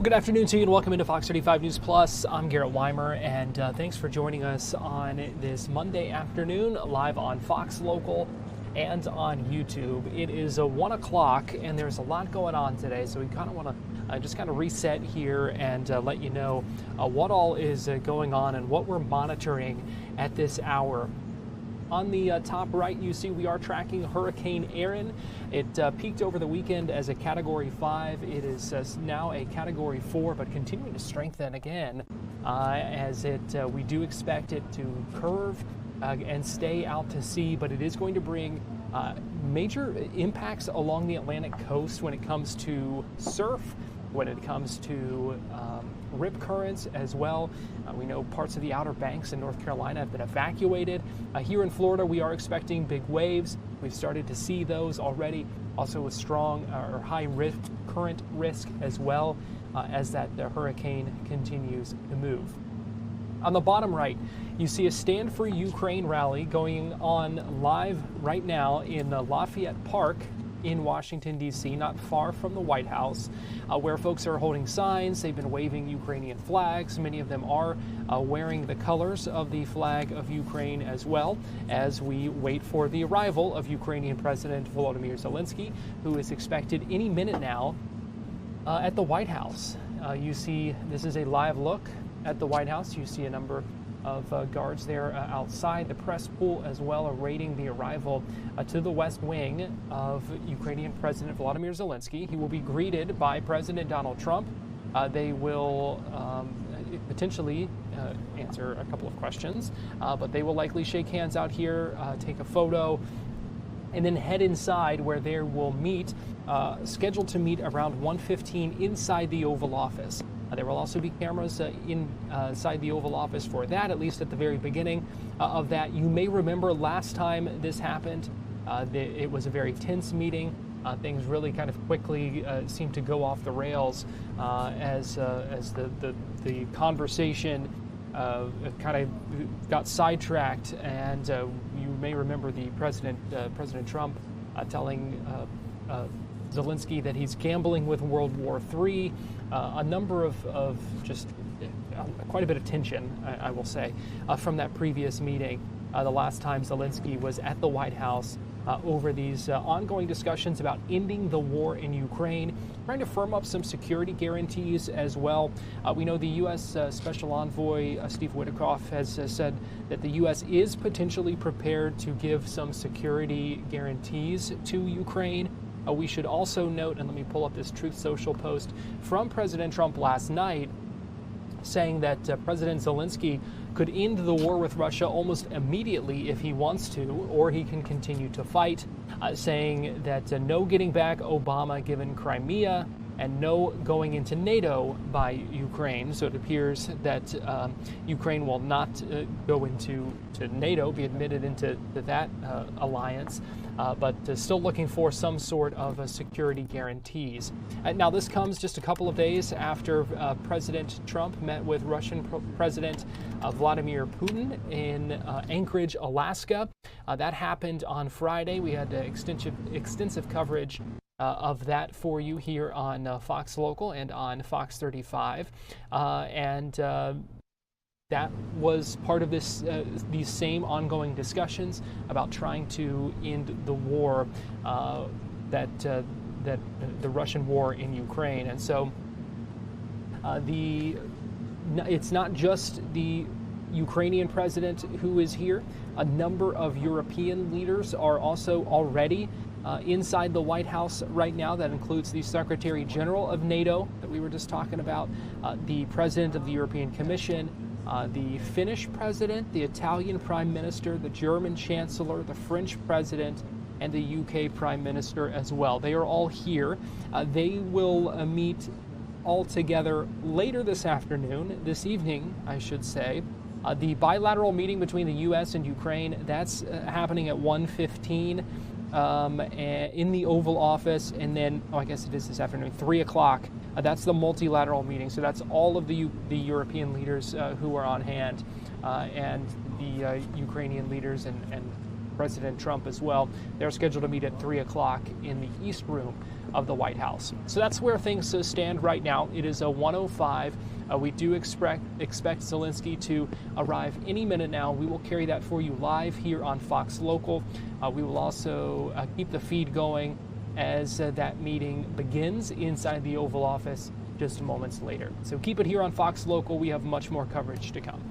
good afternoon to you and welcome into Fox 35 News Plus. I'm Garrett Weimer, and thanks for joining us on this Monday afternoon live on Fox Local and on YouTube. It is 1 o'clock and there's a lot going on today, so we kind of want to just kind of reset here and let you know what all is going on and what we're monitoring at this hour. On the top right, you see we are tracking Hurricane Erin. It peaked over the weekend as a Category 5. It is now a Category 4, but continuing to strengthen again as we do expect it to curve and stay out to sea, but it is going to bring major impacts along the Atlantic coast when it comes to surf, when it comes to rip currents as well. We know parts of the Outer Banks in North Carolina have been evacuated. Here in Florida, we are expecting big waves. We've started to see those already, also with strong or high risk, current risk as well as the hurricane continues to move. On the bottom right, you see a Stand for Ukraine rally going on live right now in Lafayette Park in Washington, D.C., not far from the White House, where folks are holding signs. They've been waving Ukrainian flags. Many of them are wearing the colors of the flag of Ukraine as well, as we wait for the arrival of Ukrainian President Volodymyr Zelenskyy, who is expected any minute now at the White House. You see, this is a live look at the White House. You see a number of guards there outside the press pool as well, awaiting the arrival to the West Wing of Ukrainian President Volodymyr Zelenskyy. He will be greeted by President Donald Trump. They will potentially answer a couple of questions, but they will likely shake hands out here, take a photo, and then head inside where they will meet, scheduled to meet around 1:15 inside the Oval Office. There will also be cameras inside the Oval Office for that, at least at the very beginning of that. You may remember last time this happened, it was a very tense meeting. Things really kind of quickly seemed to go off the rails as the conversation kind of got sidetracked. And you may remember the President Trump telling Zelenskyy that he's gambling with World War III. A number of just quite a bit of tension, I will say, from that previous meeting. The last time Zelenskyy was at the White House over these ongoing discussions about ending the war in Ukraine, trying to firm up some security guarantees as well. We know the U.S. Special Envoy Steve Witkoff has said that the U.S. is potentially prepared to give some security guarantees to Ukraine. We should also note, and let me pull up this Truth Social post from President Trump last night, saying that President Zelenskyy could end the war with Russia almost immediately if he wants to, or he can continue to fight, saying that no getting back Obama given Crimea, and no going into NATO by Ukraine. So it appears that Ukraine will not go into NATO, be admitted into that alliance, but still looking for some sort of security guarantees. Now, this comes just a couple of days after President Trump met with Russian President Vladimir Putin in Anchorage, Alaska. That happened on Friday. We had extensive coverage of that for you here on Fox Local and on Fox 35. That was part of these same ongoing discussions about trying to end the war, that the Russian war in Ukraine. And so it's not just the Ukrainian president who is here. A number of European leaders are also already inside the White House right now. That includes the Secretary General of NATO that we were just talking about, the President of the European Commission, the Finnish President, the Italian Prime Minister, the German Chancellor, the French President, and the UK Prime Minister as well. They are all here. They will meet all together later this evening, I should say. The bilateral meeting between the U.S. and Ukraine, that's happening at 1:15 in the Oval Office, and then, I guess it is this afternoon, 3 o'clock. That's the multilateral meeting. So that's all of the European leaders who are on hand, and the Ukrainian leaders and President Trump as well. They're scheduled to meet at 3 o'clock in the East Room of the White House. So that's where things stand right now. It is a 1:05. We do expect Zelenskyy to arrive any minute now. We will carry that for you live here on Fox Local. We will also keep the feed going as that meeting begins inside the Oval Office just moments later. So keep it here on Fox Local. We have much more coverage to come.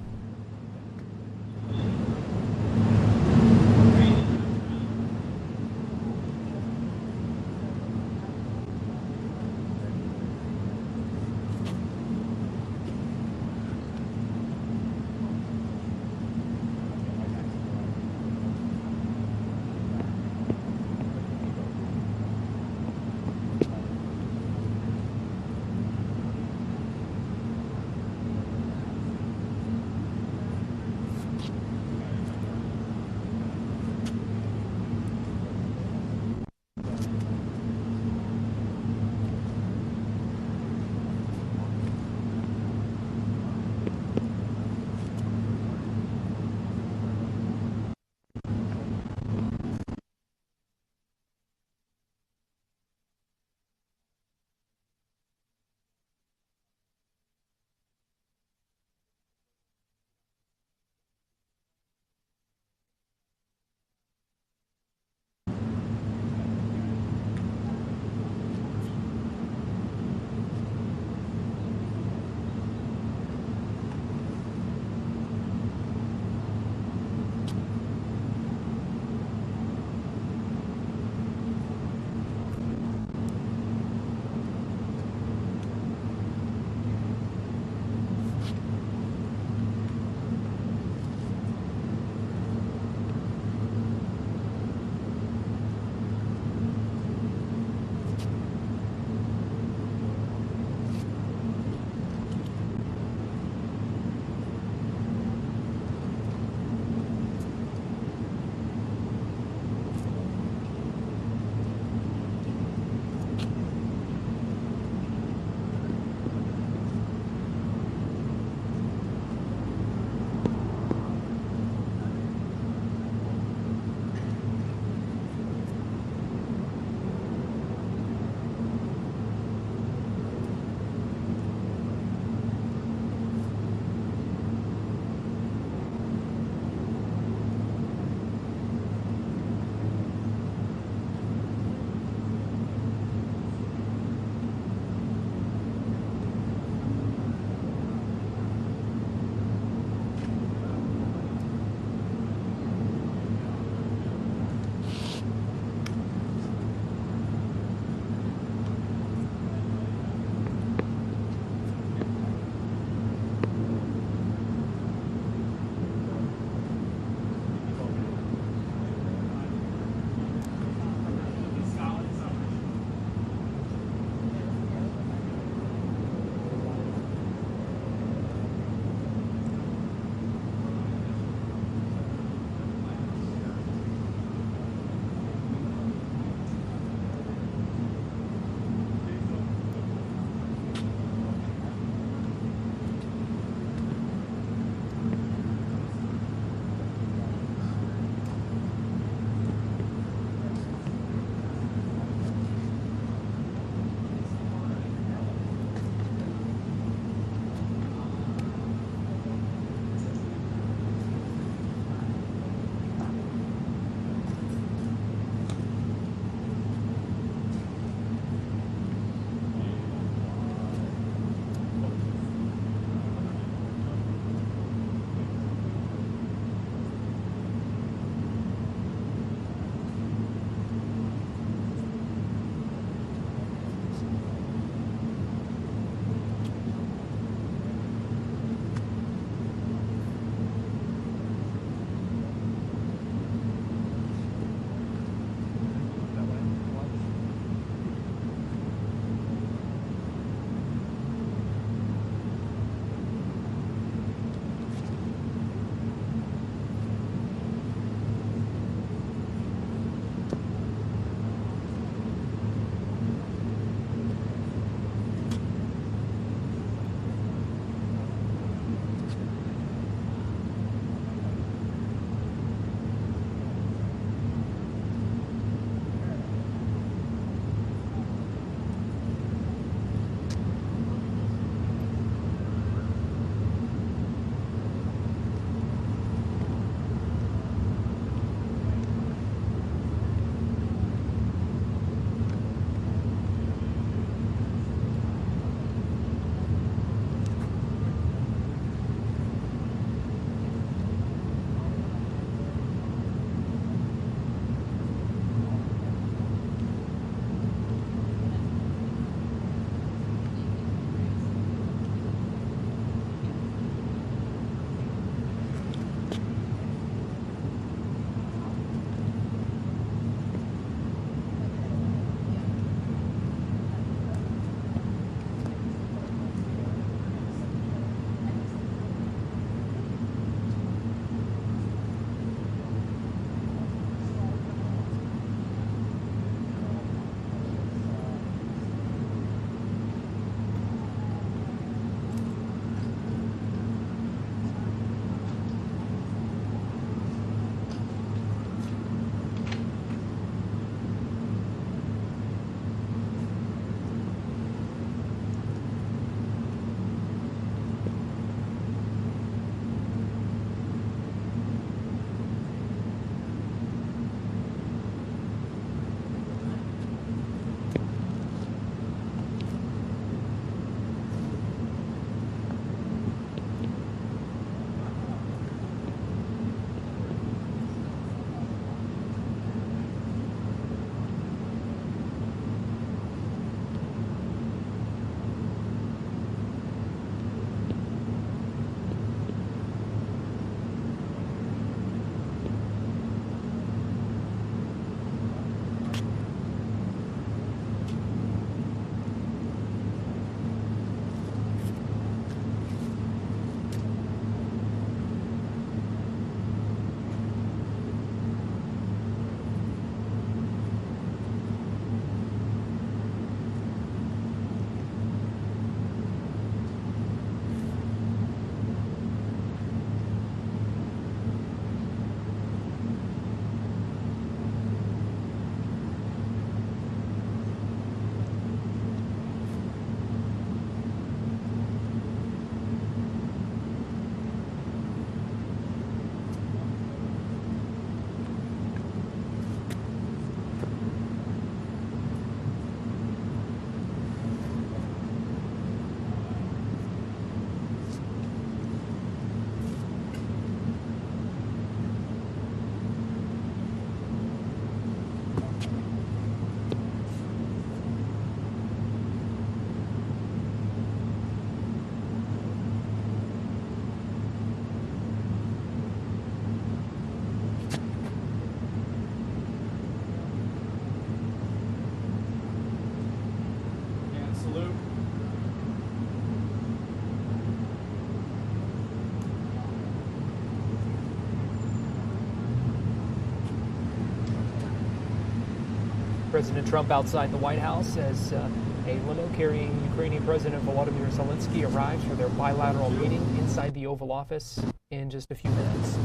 President Trump outside the White House as a limo carrying Ukrainian President Volodymyr Zelenskyy arrives for their bilateral meeting inside the Oval Office in just a few minutes.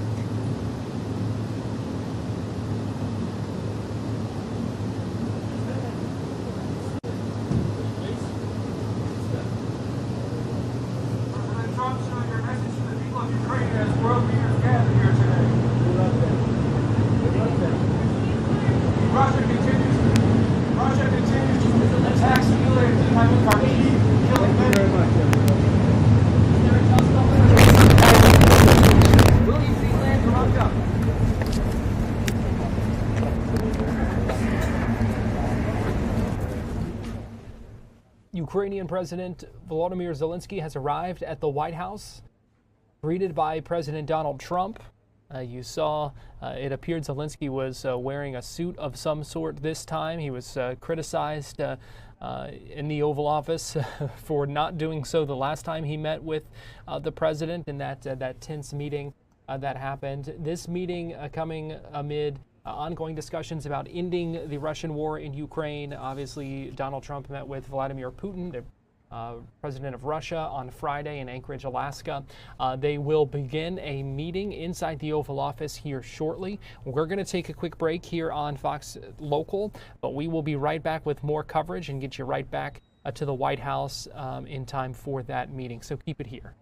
President Trump, showing your message to the people of Ukraine as world leaders gather here today. Russia continues to attack civilians in Kharkiv, killing many. Will you see land corrupt up? Ukrainian President Volodymyr Zelenskyy has arrived at the White House, greeted by President Donald Trump. You saw it appeared Zelenskyy was wearing a suit of some sort this time. He was criticized in the Oval Office for not doing so the last time he met with the president in that tense meeting that happened. This meeting coming amid ongoing discussions about ending the Russian war in Ukraine. Obviously, Donald Trump met with Vladimir Putin, the president of Russia, on Friday in Anchorage, Alaska. They will begin a meeting inside the Oval Office here shortly. We're going to take a quick break here on Fox Local, but we will be right back with more coverage and get you right back to the White House in time for that meeting. So keep it here.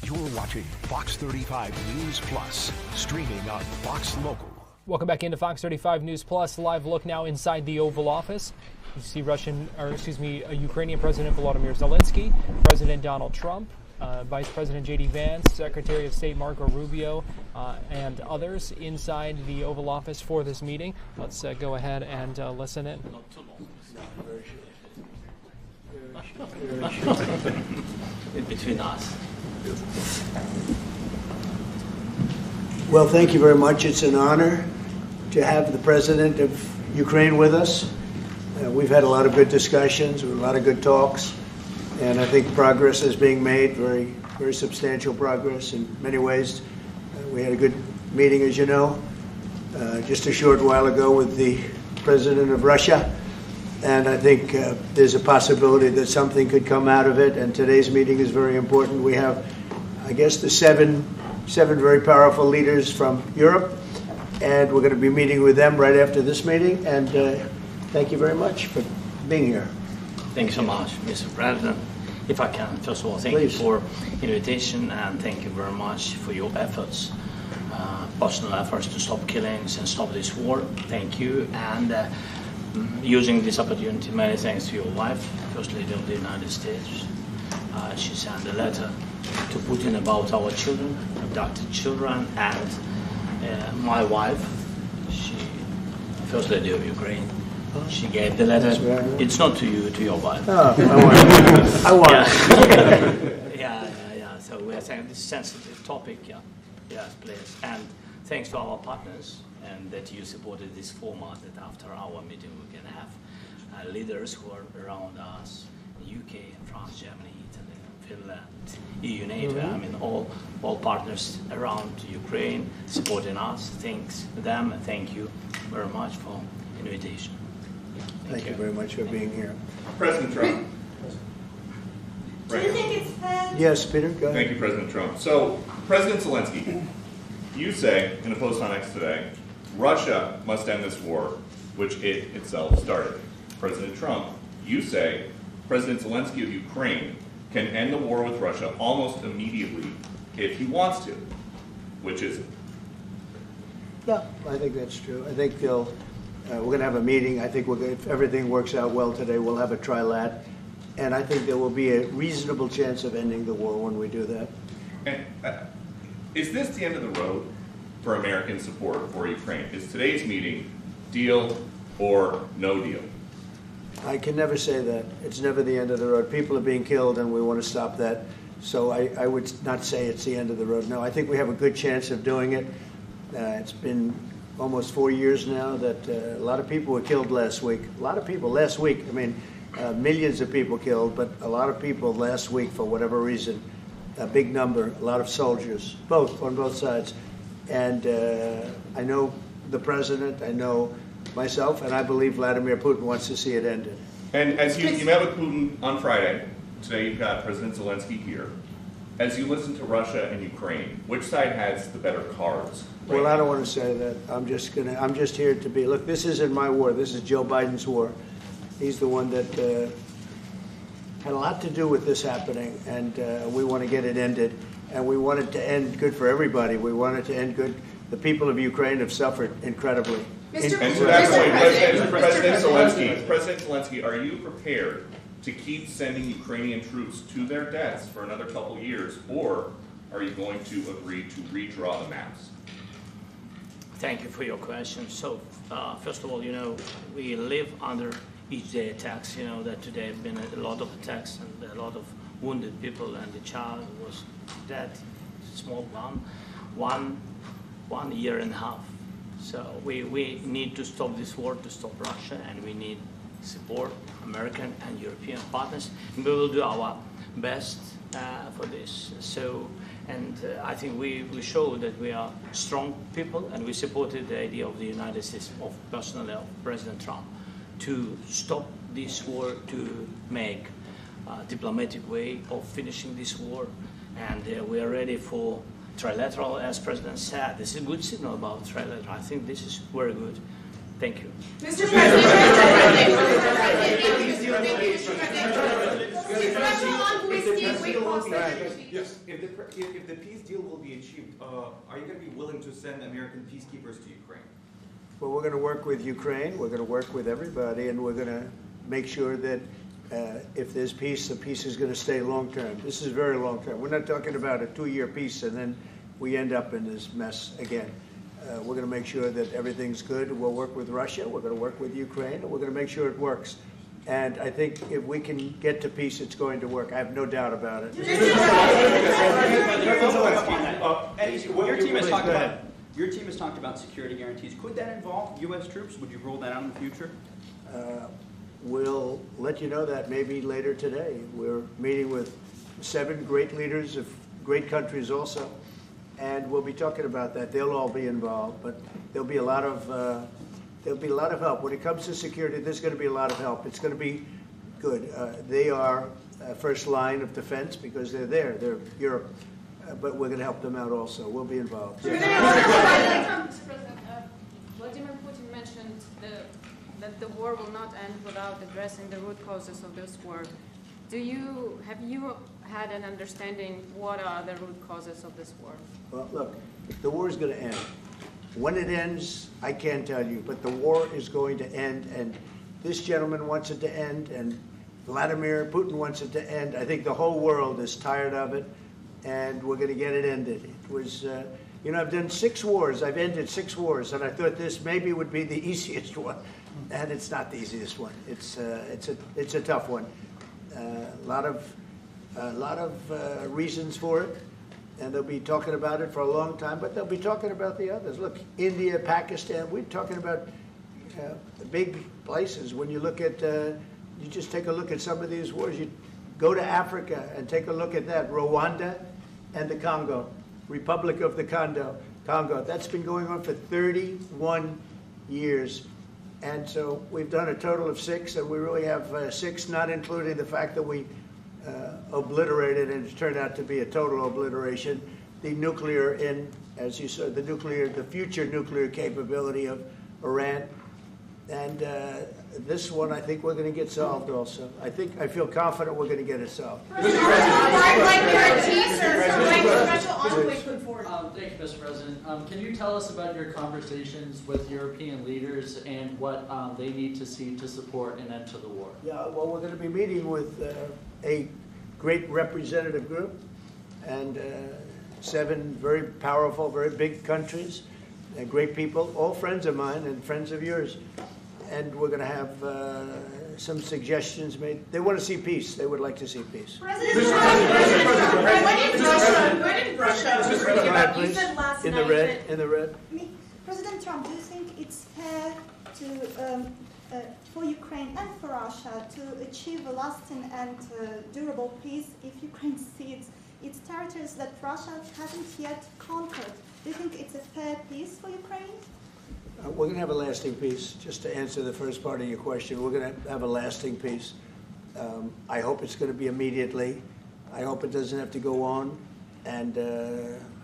You're watching Fox 35 News Plus, streaming on Fox Local. Welcome back into Fox 35 News Plus. Live look now inside the Oval Office. You see Ukrainian President Volodymyr Zelenskyy, President Donald Trump, Vice President J.D. Vance, Secretary of State Marco Rubio, and others inside the Oval Office for this meeting. Let's go ahead and listen in. Not too long. Between us. Well, thank you very much. It's an honor to have the President of Ukraine with us. We've had a lot of good discussions, a lot of good talks, and I think progress is being made, very, very substantial progress in many ways. We had a good meeting, as you know, just a short while ago with the President of Russia, and I think there's a possibility that something could come out of it, and today's meeting is very important. We have, I guess, the seven very powerful leaders from Europe, and we're going to be meeting with them right after this meeting, and thank you very much for being here. Thank you so much, Mr. President. If I can, first of all, thank Please. you for invitation, and thank you very much for your efforts, personal efforts to stop killings and stop this war. Thank you, and using this opportunity, many thanks to your wife, First Lady of the United States. She sent a letter to Putin about our children, abducted children, and my wife, she, First Lady of Ukraine, she gave the letter. Right. It's not to you, to your wife. Oh, I want it. Yeah. So we're saying this sensitive topic, yes, please. And thanks to our partners, and that you supported this format, that after our meeting we can have leaders who are around us, UK, France, Germany, Italy, Finland, EU, NATO, I mean all partners around Ukraine supporting us. Thanks to them, and thank you very much for invitation. Thank you very much for being here. President Trump. Do you think it's fair? Yes, Peter, go ahead. Thank you, President Trump. So, President Zelenskyy, you say in a post on X today, Russia must end this war, which it itself started. President Trump, you say President Zelenskyy of Ukraine can end the war with Russia almost immediately if he wants to. Which is it? Yeah, I think that's true. I think we're going to have a meeting. I think if everything works out well today, we'll have a trilat. And I think there will be a reasonable chance of ending the war when we do that. And is this the end of the road for American support for Ukraine? Is today's meeting deal or no deal? I can never say that. It's never the end of the road. People are being killed, and we want to stop that. So I would not say it's the end of the road. No, I think we have a good chance of doing it. It's been almost 4 years now that a lot of people were killed last week. A lot of people last week. I mean, millions of people killed, but a lot of people last week for whatever reason. A big number, a lot of soldiers, on both sides. And I know the president, I know myself, and I believe Vladimir Putin wants to see it ended. And as you met with Putin on Friday, today you've got President Zelenskyy here. As you listen to Russia and Ukraine, which side has the better cards? Right Well, I now? don't want to say that. I'm just here to be. Look, this isn't my war. This is Joe Biden's war. He's the one that had a lot to do with this happening, and we want to get it ended. And we want it to end good for everybody. We want it to end good. The people of Ukraine have suffered incredibly. And to that point, President Zelenskyy, are you prepared to keep sending Ukrainian troops to their deaths for another couple years, or are you going to agree to redraw the maps? Thank you for your question. So, first of all, we live under each day attacks. You know that today have been a lot of attacks and a lot of wounded people, and the child was dead, small one year and a half. So we need to stop this war, to stop Russia, and we need support American and European partners. And we will do our best for this. So, and I think we show that we are strong people, and we supported the idea of the United States, of personally of President Trump, to stop this war, to make a diplomatic way of finishing this war. And we are ready for trilateral, as President said. This is a good signal about trilateral. I think this is very good. Thank you. Mr. President, yes, if the peace deal will be achieved, are you going to be willing to send American peacekeepers to Ukraine? Well, we're going to work with Ukraine. We're going to work with everybody, and we're going to make sure that if there's peace, the peace is going to stay long term. This is very long term. We're not talking about a 2-year peace and then we end up in this mess again. We're going to make sure that everything's good. We'll work with Russia. We're going to work with Ukraine. And we're going to make sure it works. And I think if we can get to peace, it's going to work. I have no doubt about it. Your team has talked about security guarantees. Could that involve U.S. troops? Would you roll that out in the future? We'll let you know that maybe later today. We're meeting with 7 great leaders of great countries also, and we'll be talking about that. They'll all be involved, but there'll be a lot of help when it comes to security. There's going to be a lot of help. It's going to be good. They are first line of defense because they're there. They're Europe, but we're going to help them out also. We'll be involved. Mr. President, Vladimir Putin mentioned that the war will not end without addressing the root causes of this war. Have you had an understanding what are the root causes of this war? Well, look, the war is going to end. When it ends, I can't tell you, but the war is going to end, and this gentleman wants it to end, and Vladimir Putin wants it to end. I think the whole world is tired of it, and we're going to get it ended. It was, I've done 6 wars. I've ended 6 wars, and I thought this maybe would be the easiest one, and it's not the easiest one. It's a tough one. A lot of reasons for it. And they'll be talking about it for a long time, but they'll be talking about the others. Look, India, Pakistan, we're talking about big places. When you look at, you just take a look at some of these wars. You go to Africa and take a look at that. Rwanda and the Congo, Republic of the Congo. That's been going on for 31 years. And so we've done a total of 6, and we really have 6, not including the fact that we obliterated, and it turned out to be a total obliteration, the nuclear, as you said, the future nuclear capability of Iran. And this one, I think we're going to get solved also. I feel confident we're going to get it solved. Thank you, Mr. President. Can you tell us about your conversations with European leaders and what they need to see to support an end to the war? Yeah, well, we're going to be meeting with a great representative group and 7 very powerful, very big countries, and great people, all friends of mine and friends of yours. And we're going to have some suggestions made. They want to see peace. They would like to see peace. President Trump, you said last in night the red. President Trump, do you think it's fair to for Ukraine and for Russia to achieve a lasting and durable peace if Ukraine cedes its territories that Russia hasn't yet conquered? Do you think it's a fair peace for Ukraine? We're going to have a lasting peace. Just to answer the first part of your question, we're going to have a lasting peace. I hope it's going to be immediately. I hope it doesn't have to go on. And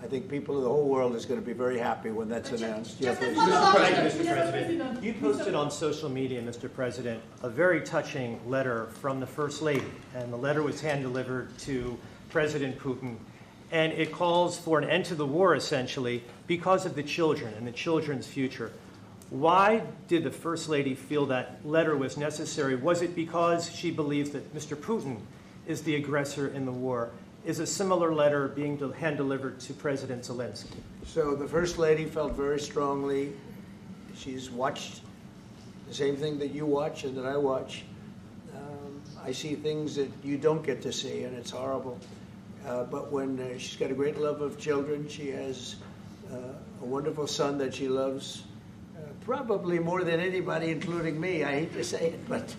I think people of the whole world is going to be very happy when that's announced. Mr. President, you posted on social media, Mr. President, a very touching letter from the First Lady. And the letter was hand-delivered to President Putin. And it calls for an end to the war, essentially, because of the children and the children's future. Why did the First Lady feel that letter was necessary? Was it because she believes that Mr. Putin is the aggressor in the war? Is a similar letter being hand-delivered to President Zelenskyy? So the First Lady felt very strongly. She's watched the same thing that you watch and that I watch. I see things that you don't get to see, and it's horrible. But when she's got a great love of children, she has a wonderful son that she loves, probably more than anybody, including me. I hate to say it, but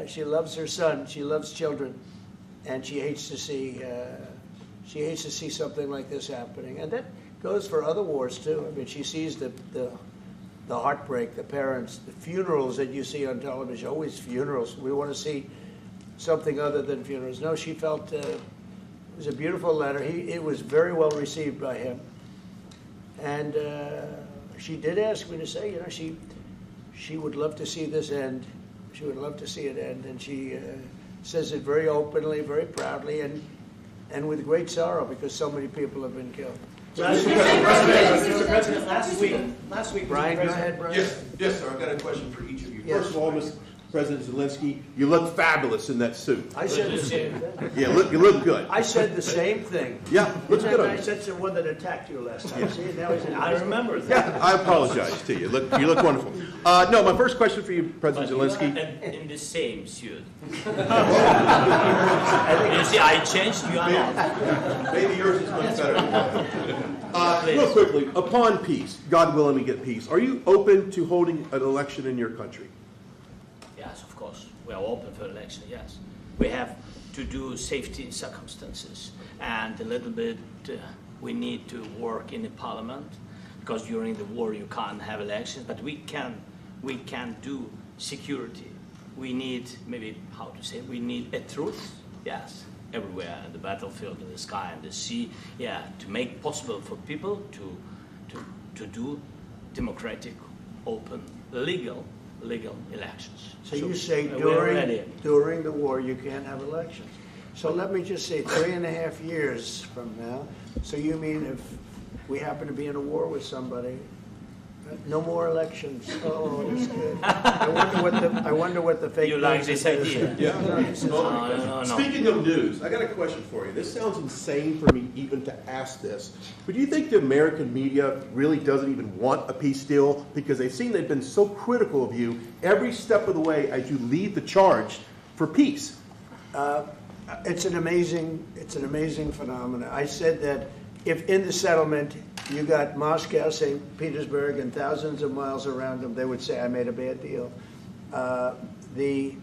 she loves her son. She loves children, and she hates to see something like this happening. And that goes for other wars too. I mean, she sees the heartbreak, the parents, the funerals that you see on television. Always funerals. We want to see something other than funerals. No, she felt. It was a beautiful letter. It was very well received by him. And she did ask me to say, she would love to see this end. She would love to see it end. And she says it very openly, very proudly, and with great sorrow because so many people have been killed. Mr. President, last week, Brian, go ahead, Brian. Yes, sir. I've got a question for each of you. Yes. First of all, President Zelensky, you look fabulous in that suit. I said the same thing. Yeah, you look good. I said the same thing. Yeah, looks good on I you. said the one that attacked you last time. See, now he's I remember that. Yeah, I apologize to you. You look wonderful. No, my first question for you, President Zelensky. In the same suit. You see, I changed, you are not. Maybe yours is much better than mine. Real quickly, upon peace, God willing we get peace, are you open to holding an election in your country? Yes, of course. We are open for election, yes. We have to do safety circumstances. And a little bit, we need to work in the parliament, because during the war you can't have elections, but we can do security. We need, maybe, how to say, we need a truth, yes, everywhere, in the battlefield, in the sky, in the sea, yeah, to make possible for people to do democratic, open, legal elections. So you say we're during the war you can't have elections. So let me just say 3.5 years from now, so you mean if we happen to be in a war with somebody, no more elections. Oh, that's good. I wonder what the fake You news like this is. idea? Yeah. No. Speaking of news, I got a question for you. This sounds insane for me even to ask this, but do you think the American media really doesn't even want a peace deal because they've seen they've been so critical of you every step of the way as you lead the charge for peace? It's an amazing phenomenon. I said that if in the settlement you got Moscow, St. Petersburg, and thousands of miles around them, they would say, I made a bad deal. The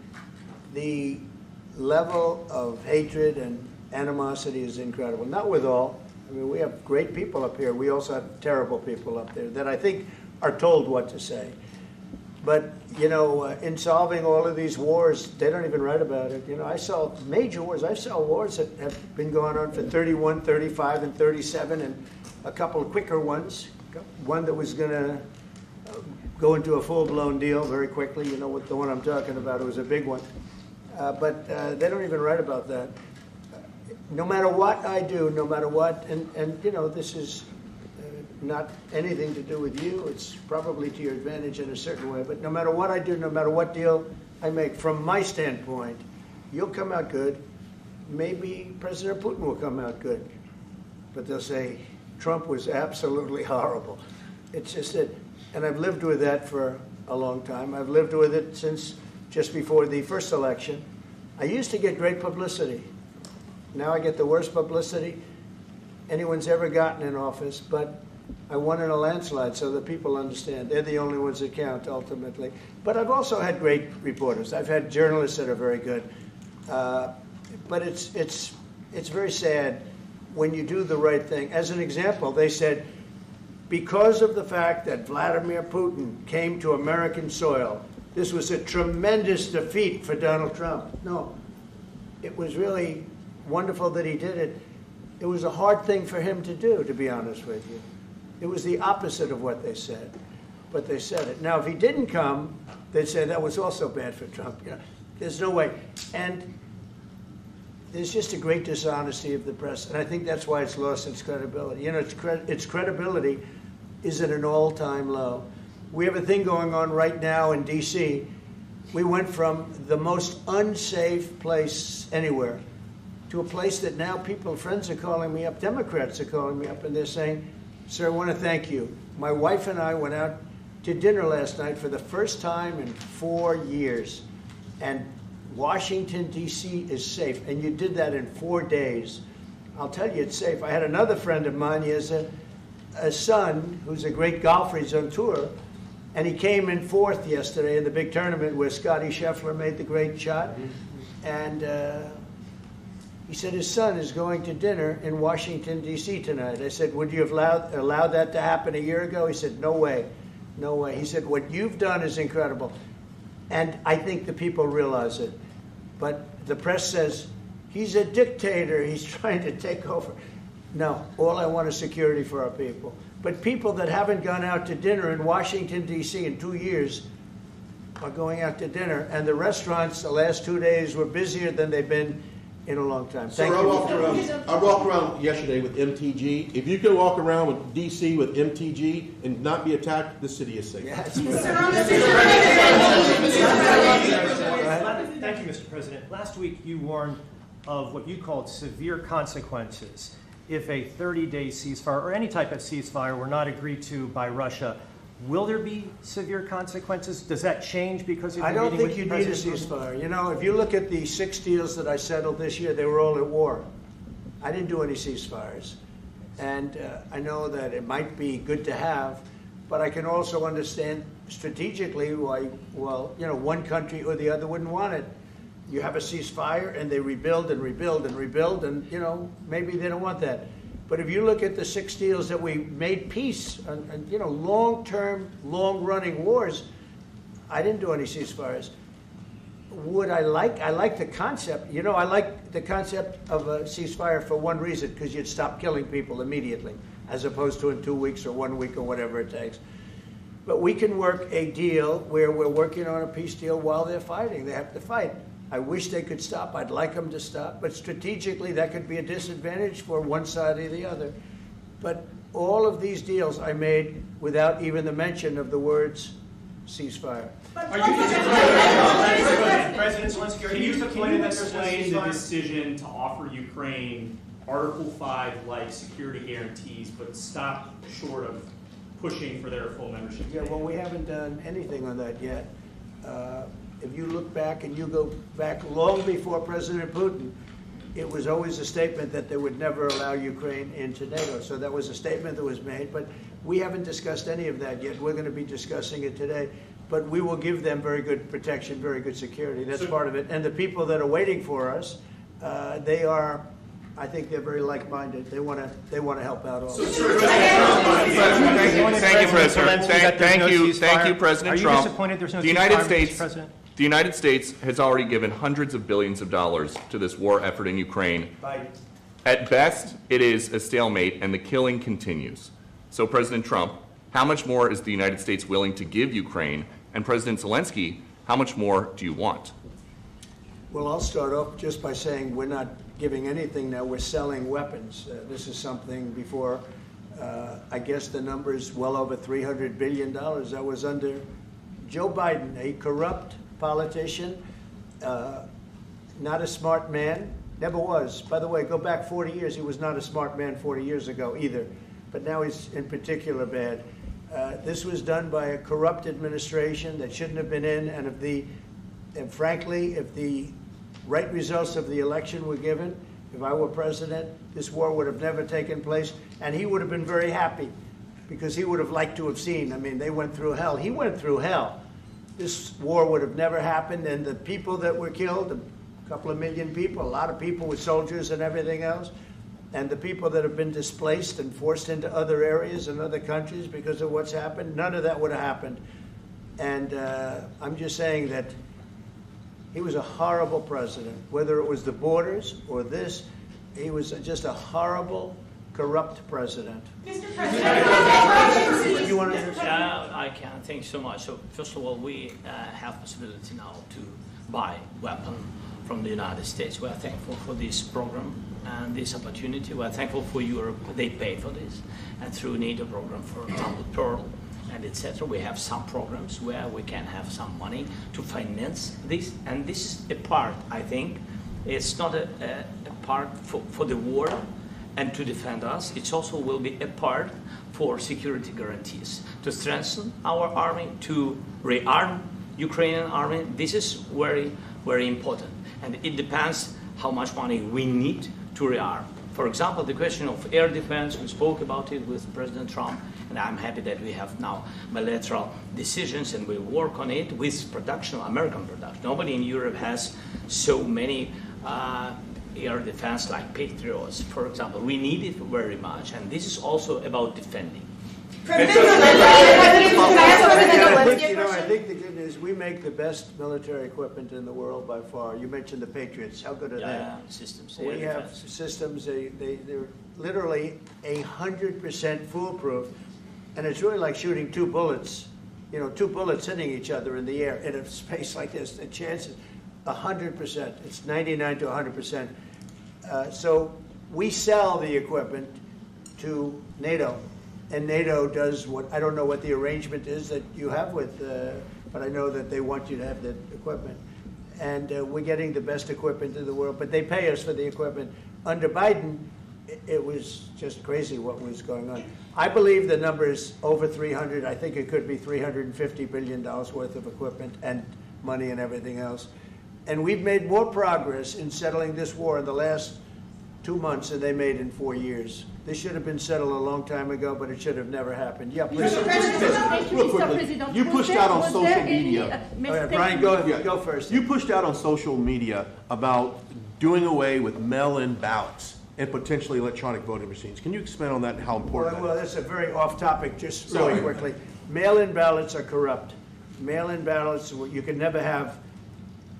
level of hatred and animosity is incredible. Not with all. I mean, we have great people up here. We also have terrible people up there that I think are told what to say. But, you know, in solving all of these wars, they don't even write about it. You know, I saw major wars. I saw wars that have been going on for 31, 35, and 37, and a couple of quicker ones. One that was going to go into a full-blown deal very quickly. You know what the one I'm talking about. It was a big one. But they don't even write about that. No matter what I do, no matter what, and you know, this is not anything to do with you. It's probably to your advantage in a certain way. But no matter what I do, no matter what deal I make, from my standpoint, you'll come out good. Maybe President Putin will come out good. But they'll say, Trump was absolutely horrible. It's just it. And I've lived with that for a long time. I've lived with it since just before the first election. I used to get great publicity. Now I get the worst publicity anyone's ever gotten in office, but I won in a landslide, so that people understand. They're the only ones that count, ultimately. But I've also had great reporters. I've had journalists that are very good. But it's very sad when you do the right thing. As an example, they said, because of the fact that Vladimir Putin came to American soil, this was a tremendous defeat for Donald Trump. No, it was really wonderful that he did it. It was a hard thing for him to do, to be honest with you. It was the opposite of what they said, but they said it. Now, if he didn't come, they'd say that was also bad for Trump. You know, there's no way. And there's just a great dishonesty of the press, and I think that's why it's lost its credibility. You know, its credibility is at an all-time low. We have a thing going on right now in D.C. We went from the most unsafe place anywhere to a place that now friends are calling me up, Democrats are calling me up, and they're saying, sir, I want to thank you. My wife and I went out to dinner last night for the first time in 4 years, and Washington, D.C. is safe, and you did that in 4 days. I'll tell you it's safe. I had another friend of mine, he has a son who's a great golfer, he's on tour, and he came in fourth yesterday in the big tournament where Scotty Scheffler made the great shot, and he said his son is going to dinner in Washington, D.C. tonight. I said, would you have allowed that to happen a year ago? He said, no way, no way. He said, what you've done is incredible. And I think the people realize it. But the press says, he's a dictator, he's trying to take over. No, all I want is security for our people. But people that haven't gone out to dinner in Washington, D.C. in 2 years are going out to dinner. And the restaurants the last 2 days were busier than they've been in a long time. Thank you. I walked around yesterday with MTG. If you can walk around with D.C. with MTG and not be attacked, the city is safe. Yes. President. Last week you warned of what you called severe consequences if a 30-day ceasefire or any type of ceasefire were not agreed to by Russia. Will there be severe consequences? Does that change because of I your don't meeting think with you need a President Putin? ceasefire. You know, if you look at the 6 deals that I settled this year, they were all at war. I didn't do any ceasefires. And I know that it might be good to have, but I can also understand strategically why, well, you know, one country or the other wouldn't want it. You have a ceasefire and they rebuild and rebuild and rebuild, and, you know, maybe they don't want that. But if you look at the 6 deals that we made peace and you know, long-term, long-running wars, I didn't do any ceasefires. Would I like the concept. You know, I like the concept of a ceasefire for one reason, because you'd stop killing people immediately, as opposed to in 2 weeks or 1 week or whatever it takes. But we can work a deal where we're working on a peace deal while they're fighting. They have to fight. I wish they could stop. I'd like them to stop. But strategically, that could be a disadvantage for one side or the other. But all of these deals I made without even the mention of the words ceasefire. Are you President Zelenskyy, can you explain the decision to offer Ukraine Article 5 like security guarantees, but stop short of pushing for their full membership? Yeah, well, we haven't done anything on that yet. If you look back and you go back long before President Putin, it was always a statement that they would never allow Ukraine into NATO. So that was a statement that was made, but we haven't discussed any of that yet. We're going to be discussing it today. But we will give them very good protection, very good security. That's part of it. And the people that are waiting for us, they are, I think they're very like-minded. They want to help out all. Thank you, President. Thank you, President Trump. Are you disappointed there's no ceasefire, President? The United States has already given hundreds of billions of dollars to this war effort in Ukraine. Biden. At best, it is a stalemate, and the killing continues. So, President Trump, how much more is the United States willing to give Ukraine? And President Zelensky, how much more do you want? Well, I'll start off just by saying we're not giving anything now. We're selling weapons. This is something before, I guess the number is well over $300 billion. That was under Joe Biden, a corrupt politician, not a smart man, never was. By the way, go back 40 years, he was not a smart man 40 years ago either, but now he's in particular bad. This was done by a corrupt administration that shouldn't have been in, and frankly, if the right results of the election were given, if I were president, this war would have never taken place, and he would have been very happy, because he would have liked to have seen. I mean, they went through hell. He went through hell. This war would have never happened, and the people that were killed, a couple of million people, a lot of people with soldiers and everything else, and the people that have been displaced and forced into other areas and other countries because of what's happened, none of that would have happened. And I'm just saying that he was a horrible president. Whether it was the borders or this, he was just a horrible, corrupt president. Mr. President, you want to I can. Thank you so much. So first of all, we have possibility now to buy weapons from the United States. We are thankful for this program and this opportunity. We are thankful for Europe. They pay for this. And through NATO program for Multilateral and etc. We have some programs where we can have some money to finance this. And this is a part, I think. It's not a part for the war and to defend us. It also will be a part for security guarantees, to strengthen our army, to rearm Ukrainian army. This is very, very important. And it depends how much money we need to rearm. For example, the question of air defense, we spoke about it with President Trump, and I'm happy that we have now bilateral decisions and we work on it with production, American production. Nobody in Europe has so many air defense like Patriots, for example. We need it very much, and this is also about defending. I think the good news, we make the best military equipment in the world by far. You mentioned the Patriots. How good are they? Systems. We have systems, they're literally 100% foolproof. And it's really like shooting two bullets, you know, two bullets hitting each other in the air in a space like this. The chance is 100%. It's 99 to 100%. So we sell the equipment to NATO. And NATO does what, I don't know what the arrangement is that you have with, but I know that they want you to have the equipment. and we're getting the best equipment in the world, but they pay us for the equipment. Under Biden, it was just crazy what was going on. I believe the number is over 300. I think it could be $350 billion worth of equipment and money and everything else. And we've made more progress in settling this war in the last 2 months than they made in 4 years. This should have been settled a long time ago, but it should have never happened. Yeah, please. Real quickly, you pushed out on social media. All right, Brian, go first. You pushed out on social media about doing away with mail-in ballots and potentially electronic voting machines. Can you expand on that and how important Well, that's a very off-topic, just really quickly. Mail-in ballots are corrupt. Mail-in ballots, you can never have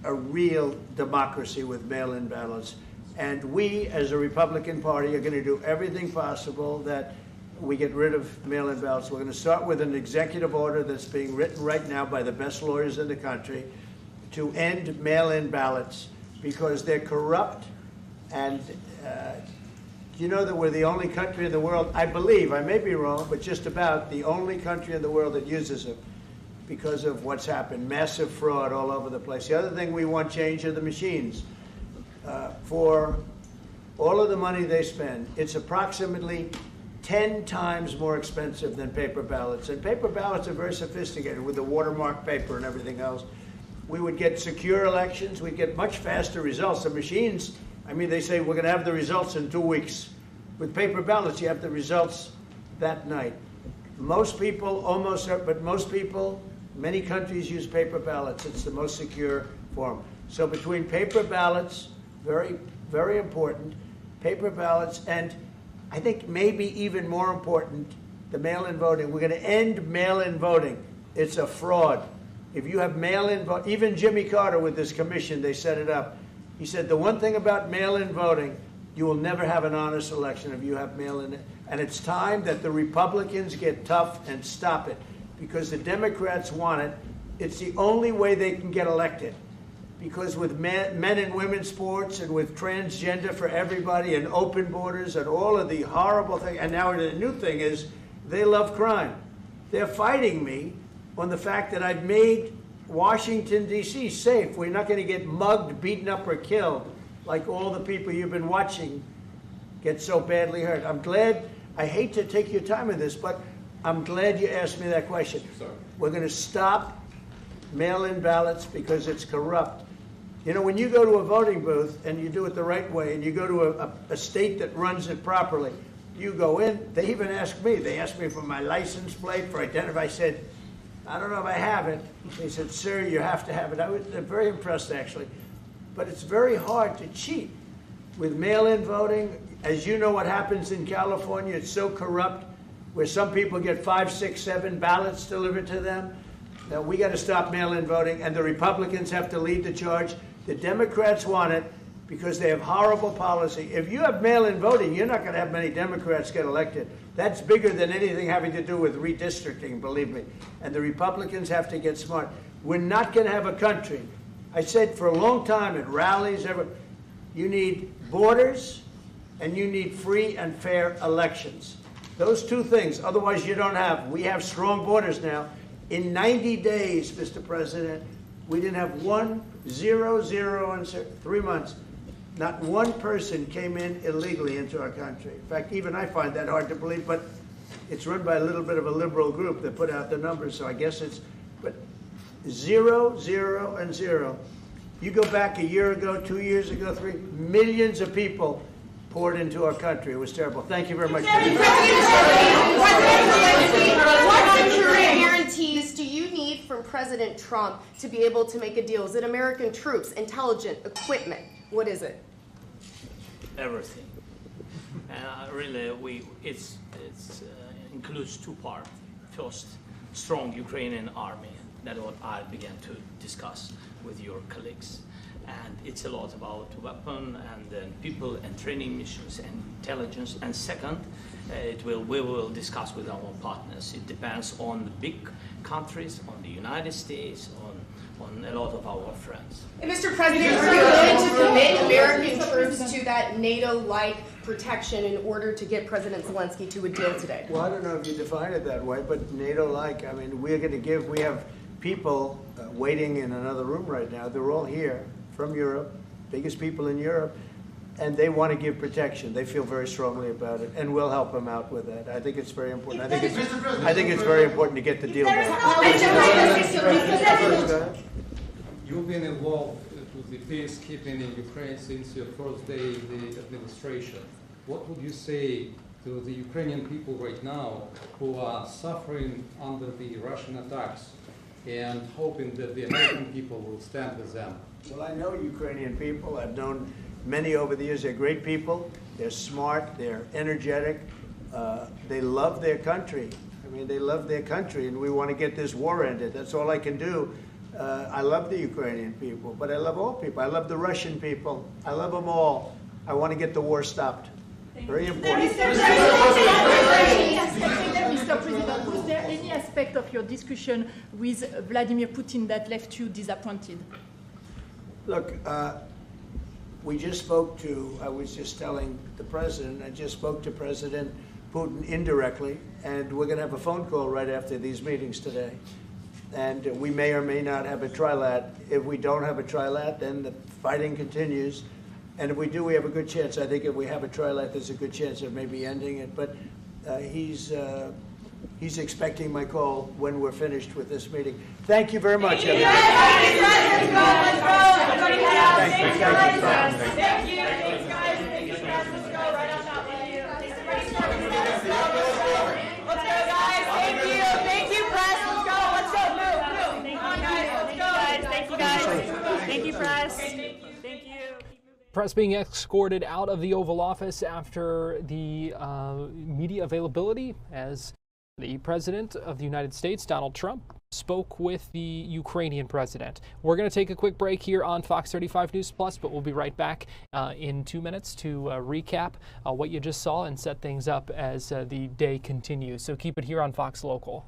a real democracy with mail-in ballots. And we, as a Republican Party, are going to do everything possible that we get rid of mail-in ballots. We're going to start with an executive order that's being written right now by the best lawyers in the country to end mail-in ballots because they're corrupt. And you know that we're the only country in the world, I believe, I may be wrong, but just about the only country in the world that uses them because of what's happened. Massive fraud all over the place. The other thing we want change are the machines. For all of the money they spend, it's approximately 10 times more expensive than paper ballots. And paper ballots are very sophisticated with the watermark paper and everything else. We would get secure elections. We'd get much faster results. The machines, I mean, they say we're going to have the results in 2 weeks. With paper ballots, you have the results that night. Most people, but most people, many countries use paper ballots. It's the most secure form. So between paper ballots, very, very important, paper ballots, and I think maybe even more important, the mail-in voting. We're going to end mail-in voting. It's a fraud. If you have mail-in vote, even Jimmy Carter with this commission, they set it up. He said the one thing about mail-in voting, you will never have an honest election if you have mail-in. And it's time that the Republicans get tough and stop it because the Democrats want it. It's the only way they can get elected. Because with men and women's sports and with transgender for everybody and open borders and all of the horrible things, and now the new thing is they love crime. They're fighting me on the fact that I've made Washington, D.C. safe. We're not going to get mugged, beaten up, or killed like all the people you've been watching get so badly hurt. I'm glad, I hate to take your time in this, but I'm glad you asked me that question. Sorry. We're going to stop mail-in ballots because it's corrupt. You know, when you go to a voting booth and you do it the right way and you go to a state that runs it properly, you go in, they even ask me. They asked me for my license plate, for identity. I said, I don't know if I have it. They said, sir, you have to have it. I was very impressed, actually. But it's very hard to cheat with mail-in voting. As you know what happens in California, it's so corrupt, where some people get 5, 6, 7 ballots delivered to them. Now, we got to stop mail-in voting, and the Republicans have to lead the charge. The Democrats want it because they have horrible policy. If you have mail-in voting, you're not going to have many Democrats get elected. That's bigger than anything having to do with redistricting, believe me. And the Republicans have to get smart. We're not going to have a country. I said for a long time at rallies, you need borders and you need free and fair elections. Those two things, otherwise you don't have. We have strong borders now. In 90 days, Mr. President, we didn't have 1, 0, 0, and 3 months. Not one person came in illegally into our country. In fact, even I find that hard to believe, but it's run by a little bit of a liberal group that put out the numbers, so I guess it's, but 0, 0, and 0. You go back a year ago, 2 years ago, 3, millions of people poured into our country. It was terrible. Thank you very much. What security guarantees do you need from President Trump to be able to make a deal? Is it American troops, intelligence, equipment? What is it? Everything. And really, it includes 2 parts. First, strong Ukrainian army. That's what I began to discuss with your colleagues. And it's a lot about weapon and people and training missions and intelligence. And second, we will discuss with our partners. It depends on the big countries, on the United States, on a lot of our friends. And Mr. President, are you willing to commit American troops to that NATO-like protection in order to get President Zelenskyy to a deal today? Well, I don't know if you define it that way, but NATO-like, I mean, we're going to give, we have people waiting in another room right now. They're all here from Europe, biggest people in Europe, and they want to give protection. They feel very strongly about it, and we'll help them out with that. I think it's very important. I think it's very important to get the deal done. You've been involved with the peacekeeping in Ukraine since your first day in the administration. What would you say to the Ukrainian people right now who are suffering under the Russian attacks and hoping that the American people will stand with them? Well, I know Ukrainian people. I've known many over the years. They're great people. They're smart. They're energetic. They love their country. I mean, they love their country, and we want to get this war ended. That's all I can do. I love the Ukrainian people, but I love all people. I love the Russian people. I love them all. I want to get the war stopped. Very important. Mr. President, was there any aspect of your discussion with Vladimir Putin that left you disappointed? Look, we just spoke to, I was just telling the president, I just spoke to President Putin indirectly, and we're going to have a phone call right after these meetings today. And we may or may not have a trilat. If we don't have a trilat, then the fighting continues. And if we do, we have a good chance. I think if we have a trilat, there's a good chance of maybe ending it. But he's expecting my call when we're finished with this meeting. Thank you very much, everybody. Thank you. Thanks, guys. Thanks, guys. Let's go right on that way. Let's go, guys. Thank you. Thank you, press. Let's go. Let's go. Move. Come on, guys. Let's go. Thank you, guys. Thank you, press. Thank you. Press being escorted out of the Oval Office after the media availability as the President of the United States, Donald Trump, spoke with the Ukrainian president. We're going to take a quick break here on Fox 35 News Plus, but we'll be right back in 2 minutes to recap what you just saw and set things up as the day continues. So keep it here on Fox Local.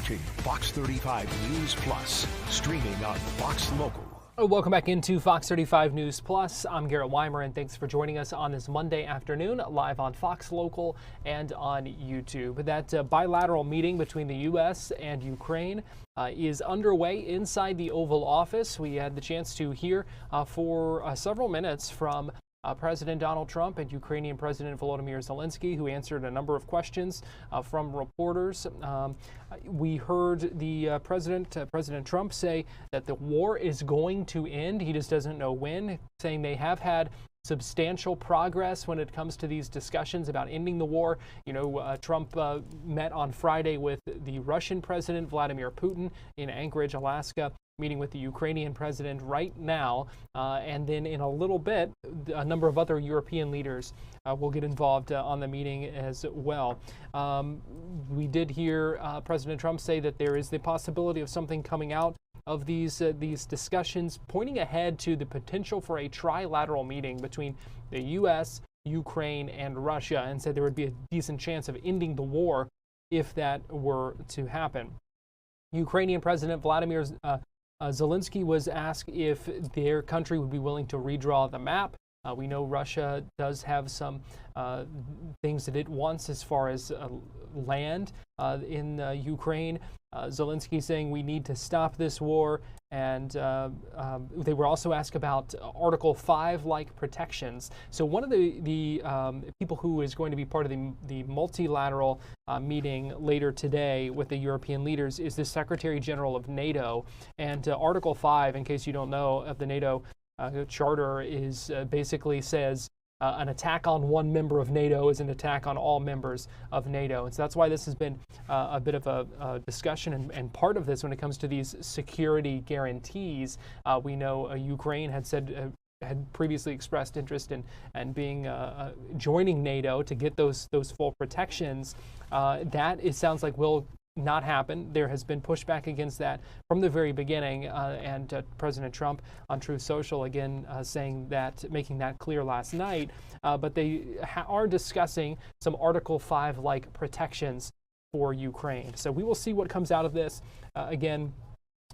watching Fox 35 News Plus, streaming on Fox Local. Welcome back into Fox 35 News Plus. I'm Garrett Weimer, and thanks for joining us on this Monday afternoon, live on Fox Local and on YouTube. That bilateral meeting between the U.S. and Ukraine is underway inside the Oval Office. We had the chance to hear for several minutes from President Donald Trump and Ukrainian President Volodymyr Zelenskyy, who answered a number of questions from reporters. We heard the President Trump say that the war is going to end. He just doesn't know when, saying they have had substantial progress when it comes to these discussions about ending the war. You know, Trump met on Friday with the Russian President Vladimir Putin in Anchorage, Alaska, meeting with the Ukrainian president right now, and then in a little bit, a number of other European leaders will get involved on the meeting as well. We did hear President Trump say that there is the possibility of something coming out of these discussions, pointing ahead to the potential for a trilateral meeting between the U.S., Ukraine, and Russia, and said there would be a decent chance of ending the war if that were to happen. Ukrainian President Volodymyr Zelenskyy was asked if their country would be willing to redraw the map. We know Russia does have some things that it wants as far as land in Ukraine. Zelenskyy saying we need to stop this war, and they were also asked about Article 5-like protections. So one of the people who is going to be part of the multilateral meeting later today with the European leaders is the Secretary General of NATO. And Article 5, in case you don't know, of the NATO charter is basically says an attack on one member of NATO is an attack on all members of NATO. And so that's why this has been a bit of a discussion and part of this when it comes to these security guarantees. We know Ukraine had said had previously expressed interest in being joining NATO to get those full protections. That it sounds like will not happen. There has been pushback against that from the very beginning, and President Trump on Truth Social again saying that, making that clear last night. But they are discussing some Article 5-like protections for Ukraine. So we will see what comes out of this. Again,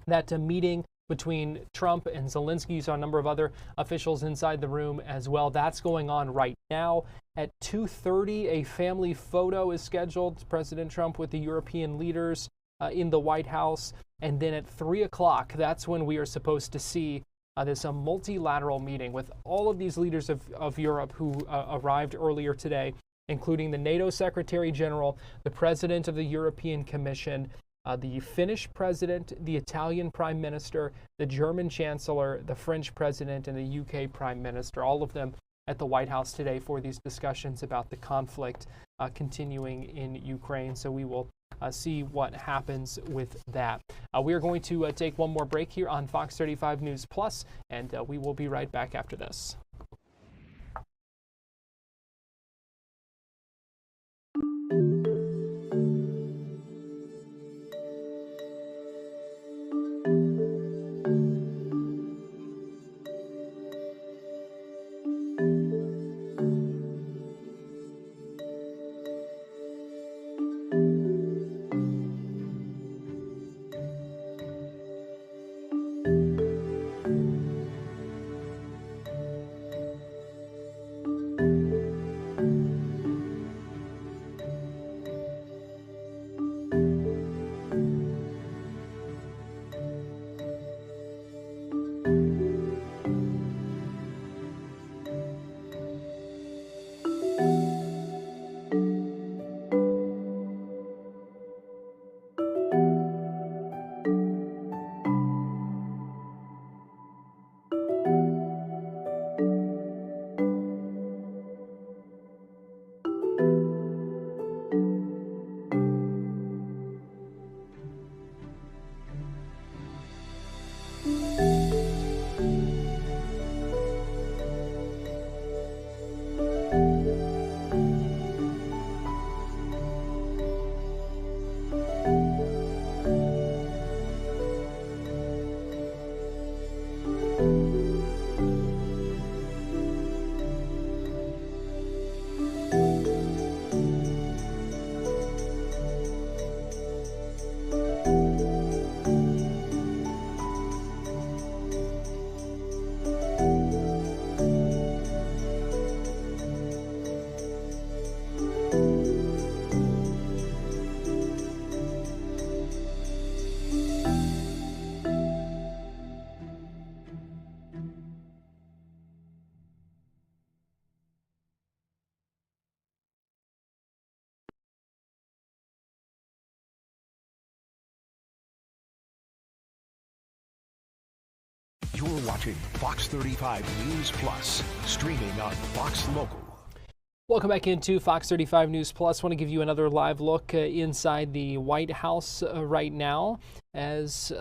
that meeting between Trump and Zelenskyy. You saw a number of other officials inside the room as well. That's going on right now. At 2:30, a family photo is scheduled. President Trump with the European leaders in the White House. And then at 3 o'clock, that's when we are supposed to see this multilateral meeting with all of these leaders of Europe who arrived earlier today, including the NATO Secretary General, the President of the European Commission, the Finnish President, the Italian Prime Minister, the German Chancellor, the French President, and the UK Prime Minister, all of them at the White House today for these discussions about the conflict continuing in Ukraine. So we will see what happens with that. We are going to take one more break here on Fox 35 News Plus, and we will be right back after this. watching Fox 35 News Plus, streaming on Fox Local. Welcome back into Fox 35 News Plus. I want to give you another live look inside the White House right now as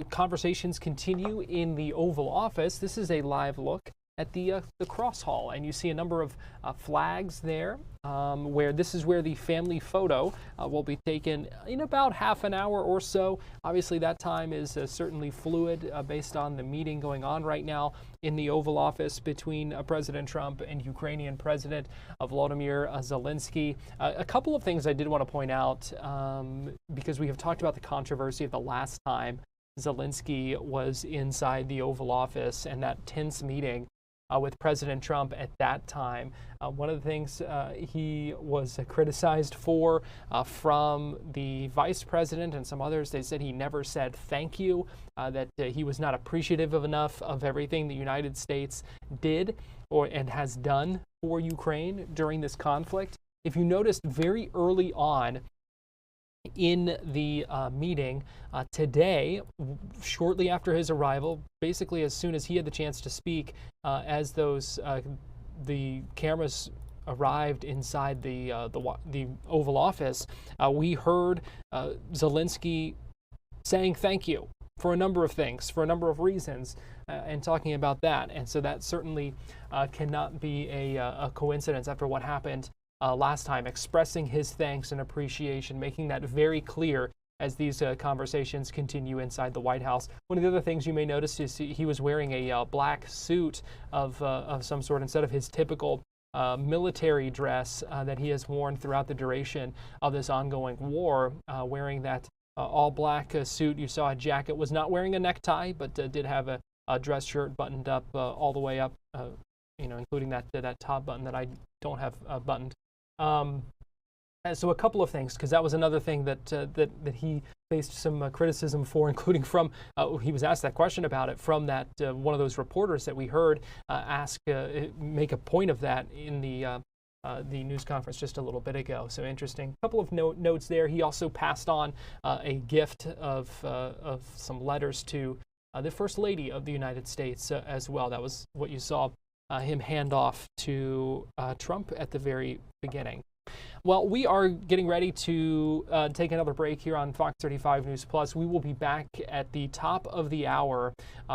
conversations continue in the Oval Office. This is a live look at the Cross Hall, and you see a number of flags there where this is where the family photo will be taken in about half an hour or so. Obviously, that time is certainly fluid based on the meeting going on right now in the Oval Office between President Trump and Ukrainian President Volodymyr Zelenskyy. A couple of things I did want to point out because we have talked about the controversy of the last time Zelenskyy was inside the Oval Office and that tense meeting with President Trump at that time. One of the things he was criticized for from the vice president and some others, they said he never said thank you, that he was not appreciative enough of everything the United States did and has done for Ukraine during this conflict. If you noticed very early on in the meeting today, shortly after his arrival, basically as soon as he had the chance to speak, as the cameras arrived inside the Oval Office, we heard Zelenskyy saying thank you for a number of things, for a number of reasons, and talking about that. And so that certainly cannot be a coincidence after what happened last time, expressing his thanks and appreciation, making that very clear as these conversations continue inside the White House. One of the other things you may notice is he was wearing a black suit of some sort instead of his typical military dress that he has worn throughout the duration of this ongoing war, wearing that all black suit. You saw a jacket, was not wearing a necktie, but did have a dress shirt buttoned up all the way up, including that top button that I don't have buttoned. So a couple of things, because that was another thing that he faced some criticism for, including from, he was asked that question about it from that one of those reporters that we heard make a point of that in the news conference just a little bit ago. So interesting. A couple of notes there. He also passed on a gift of some letters to the First Lady of the United States as well. That was what you saw him hand off to Trump at the very beginning. Well, we are getting ready to take another break here on Fox 35 News Plus. We will be back at the top of the hour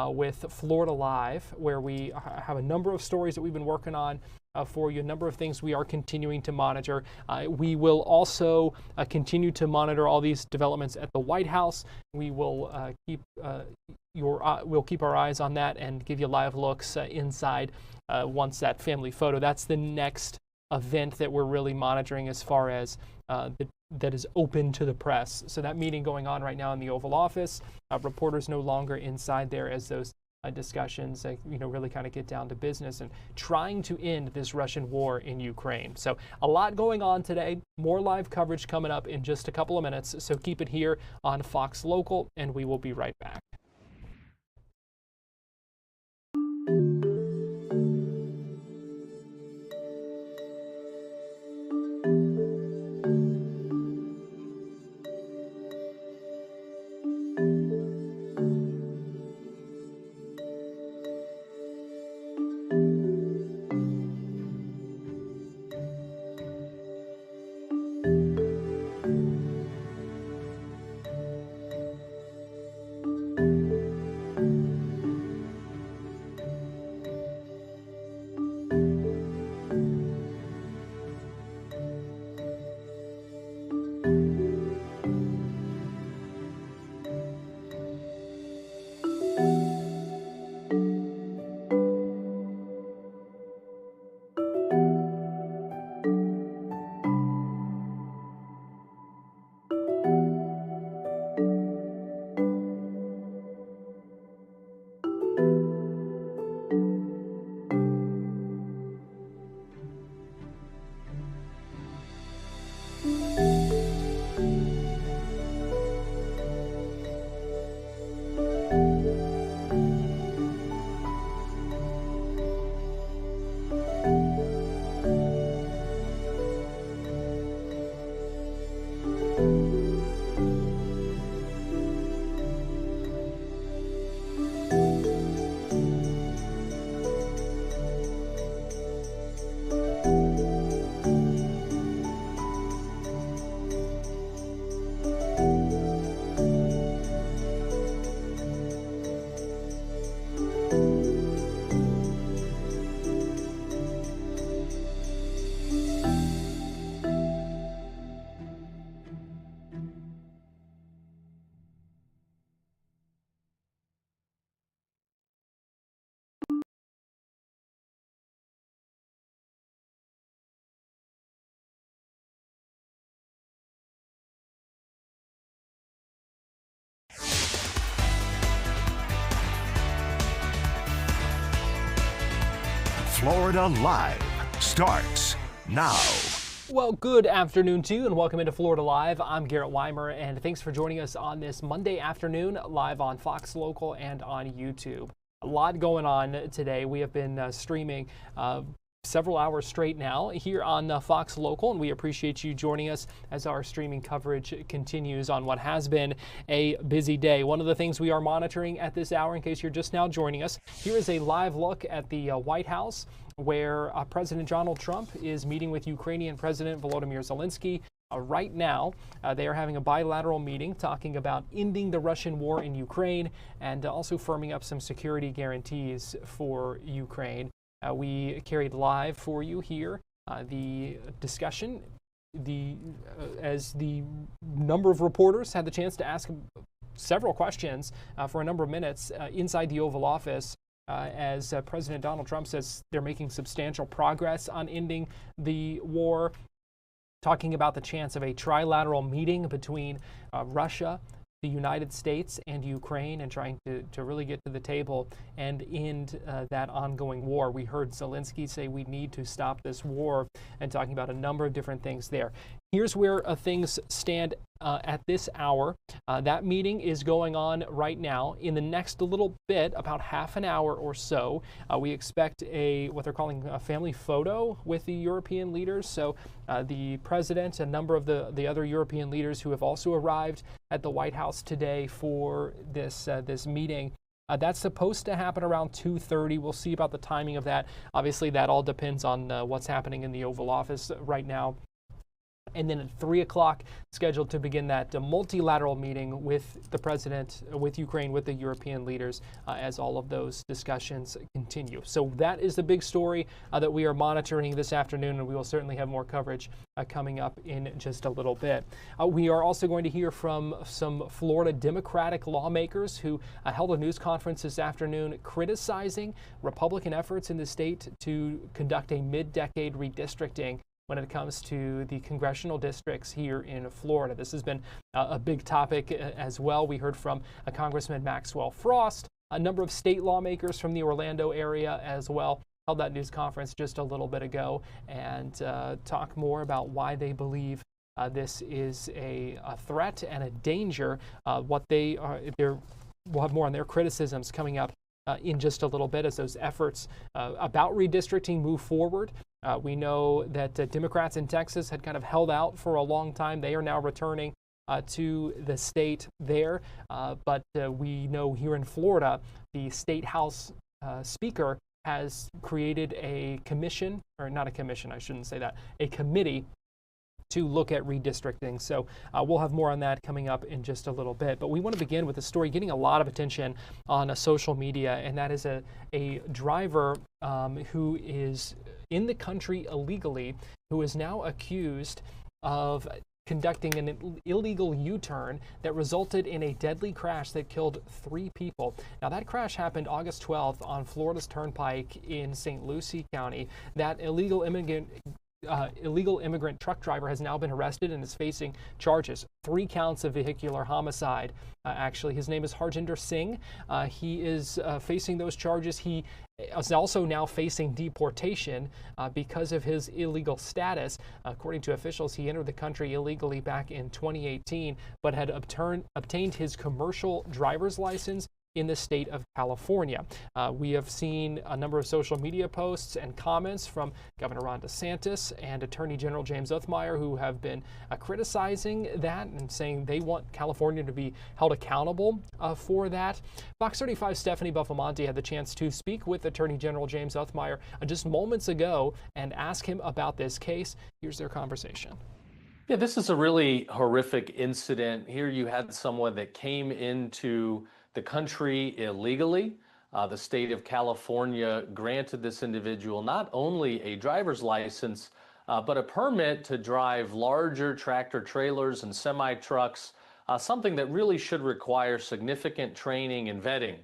with Florida Live, where we have a number of stories that we've been working on for you, a number of things we are continuing to monitor. We will also continue to monitor all these developments at the White House. We will we'll keep our eyes on that and give you live looks inside once that family photo. That's the next event that we're really monitoring as far as that is open to the press. So that meeting going on right now in the Oval Office, reporters no longer inside there as those discussions really kind of get down to business and trying to end this Russian war in Ukraine. So a lot going on today. More live coverage coming up in just a couple of minutes. So keep it here on Fox Local, and we will be right back. Florida Live starts now. Well, good afternoon to you and welcome into Florida Live. I'm Garrett Weimer and thanks for joining us on this Monday afternoon live on Fox Local and on YouTube. A lot going on today. We have been streaming several hours straight now here on Fox Local, and we appreciate you joining us as our streaming coverage continues on what has been a busy day. One of the things we are monitoring at this hour, in case you're just now joining us, here is a live look at the White House, where President Donald Trump is meeting with Ukrainian President Volodymyr Zelenskyy. Right now, they are having a bilateral meeting talking about ending the Russian war in Ukraine and also firming up some security guarantees for Ukraine. We carried live for you here the discussion as the number of reporters had the chance to ask several questions for a number of minutes inside the Oval Office. As President Donald Trump says they're making substantial progress on ending the war, talking about the chance of a trilateral meeting between Russia, the United States, and Ukraine, and trying to really get to the table and end that ongoing war. We heard Zelenskyy say we need to stop this war and talking about a number of different things there. Here's where things stand at this hour. That meeting is going on right now. In the next little bit, about half an hour or so, we expect what they're calling a family photo with the European leaders. So the president, a number of the other European leaders who have also arrived at the White House today for this meeting. That's supposed to happen around 2:30. We'll see about the timing of that. Obviously, that all depends on what's happening in the Oval Office right now. And then at 3 o'clock, scheduled to begin that multilateral meeting with the president, with Ukraine, with the European leaders, as all of those discussions continue. So that is the big story that we are monitoring this afternoon, and we will certainly have more coverage coming up in just a little bit. We are also going to hear from some Florida Democratic lawmakers who held a news conference this afternoon criticizing Republican efforts in the state to conduct a mid-decade redistricting when it comes to the congressional districts here in Florida. This has been a big topic as well. We heard from Congressman Maxwell Frost, a number of state lawmakers from the Orlando area as well, held that news conference just a little bit ago and talk more about why they believe this is a threat and a danger. What they are, we'll have more on their criticisms coming up in just a little bit as those efforts about redistricting move forward. We know that Democrats in Texas had kind of held out for a long time. They are now returning to the state there. But we know here in Florida, the State House Speaker has created a commission, or not a commission, I shouldn't say that, a committee to look at redistricting. So we'll have more on that coming up in just a little bit. But we want to begin with a story getting a lot of attention on social media, and that is a driver who is in the country illegally, who is now accused of conducting an illegal U-turn that resulted in a deadly crash that killed 3 people. Now, that crash happened August 12th on Florida's Turnpike in St. Lucie County. That illegal immigrant truck driver has now been arrested and is facing charges, 3 counts of vehicular homicide. Actually, his name is Harjinder Singh. He is facing those charges. He is also now facing deportation because of his illegal status. According to officials, he entered the country illegally back in 2018, but had obtained his commercial driver's license in the state of California. We have seen a number of social media posts and comments from Governor Ron DeSantis and Attorney General James Othmeyer, who have been criticizing that and saying they want California to be held accountable for that. Fox 35's Stephanie Buffamonte had the chance to speak with Attorney General James Othmeyer just moments ago and ask him about this case. Here's their conversation. Yeah, this is a really horrific incident. Here you had someone that came into the country illegally. The state of California granted this individual not only a driver's license, but a permit to drive larger tractor trailers and semi-trucks, something that really should require significant training and vetting.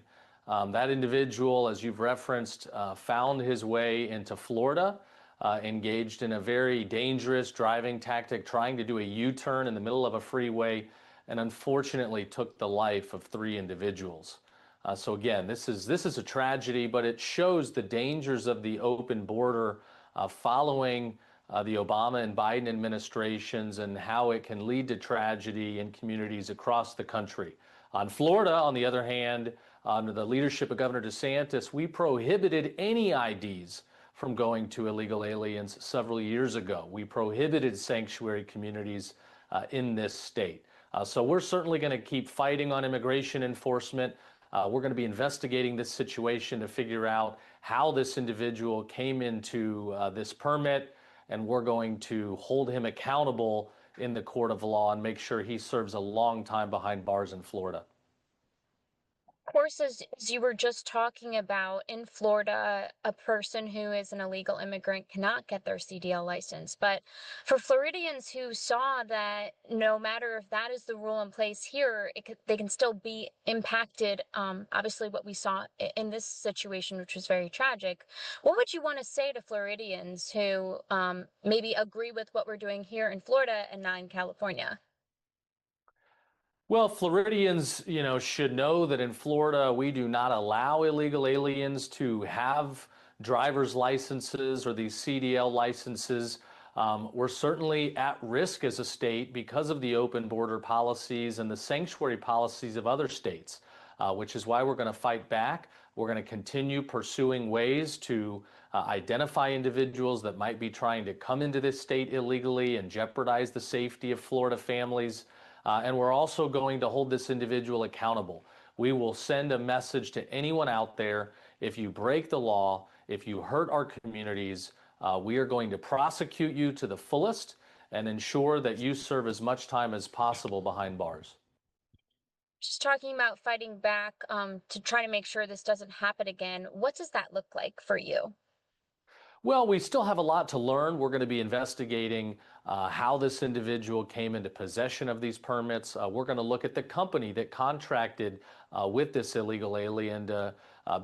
That individual, as you've referenced, found his way into Florida, engaged in a very dangerous driving tactic, trying to do a U-turn in the middle of a freeway, and unfortunately took the life of 3 individuals. So again, this is a tragedy, but it shows the dangers of the open border following the Obama and Biden administrations and how it can lead to tragedy in communities across the country. On Florida, on the other hand, under the leadership of Governor DeSantis, we prohibited any IDs from going to illegal aliens several years ago. We prohibited sanctuary communities in this state. So we're certainly going to keep fighting on immigration enforcement. We're going to be investigating this situation to figure out how this individual came into this permit, and we're going to hold him accountable in the court of law and make sure he serves a long time behind bars in Florida. Of course, as you were just talking about, in Florida, a person who is an illegal immigrant cannot get their CDL license. But for Floridians who saw that no matter if that is the rule in place here, they can still be impacted, obviously what we saw in this situation, which was very tragic. What would you want to say to Floridians who maybe agree with what we're doing here in Florida and not in California? Well, Floridians, should know that in Florida, we do not allow illegal aliens to have driver's licenses or these CDL licenses. We're certainly at risk as a state because of the open border policies and the sanctuary policies of other states, which is why we're going to fight back. We're going to continue pursuing ways to identify individuals that might be trying to come into this state illegally and jeopardize the safety of Florida families. And we're also going to hold this individual accountable. We will send a message to anyone out there. If you break the law, if you hurt our communities, we are going to prosecute you to the fullest and ensure that you serve as much time as possible behind bars. Just talking about fighting back to try to make sure this doesn't happen again, what does that look like for you? Well, we still have a lot to learn. We're going to be investigating how this individual came into possession of these permits. We're going to look at the company that contracted with this illegal alien to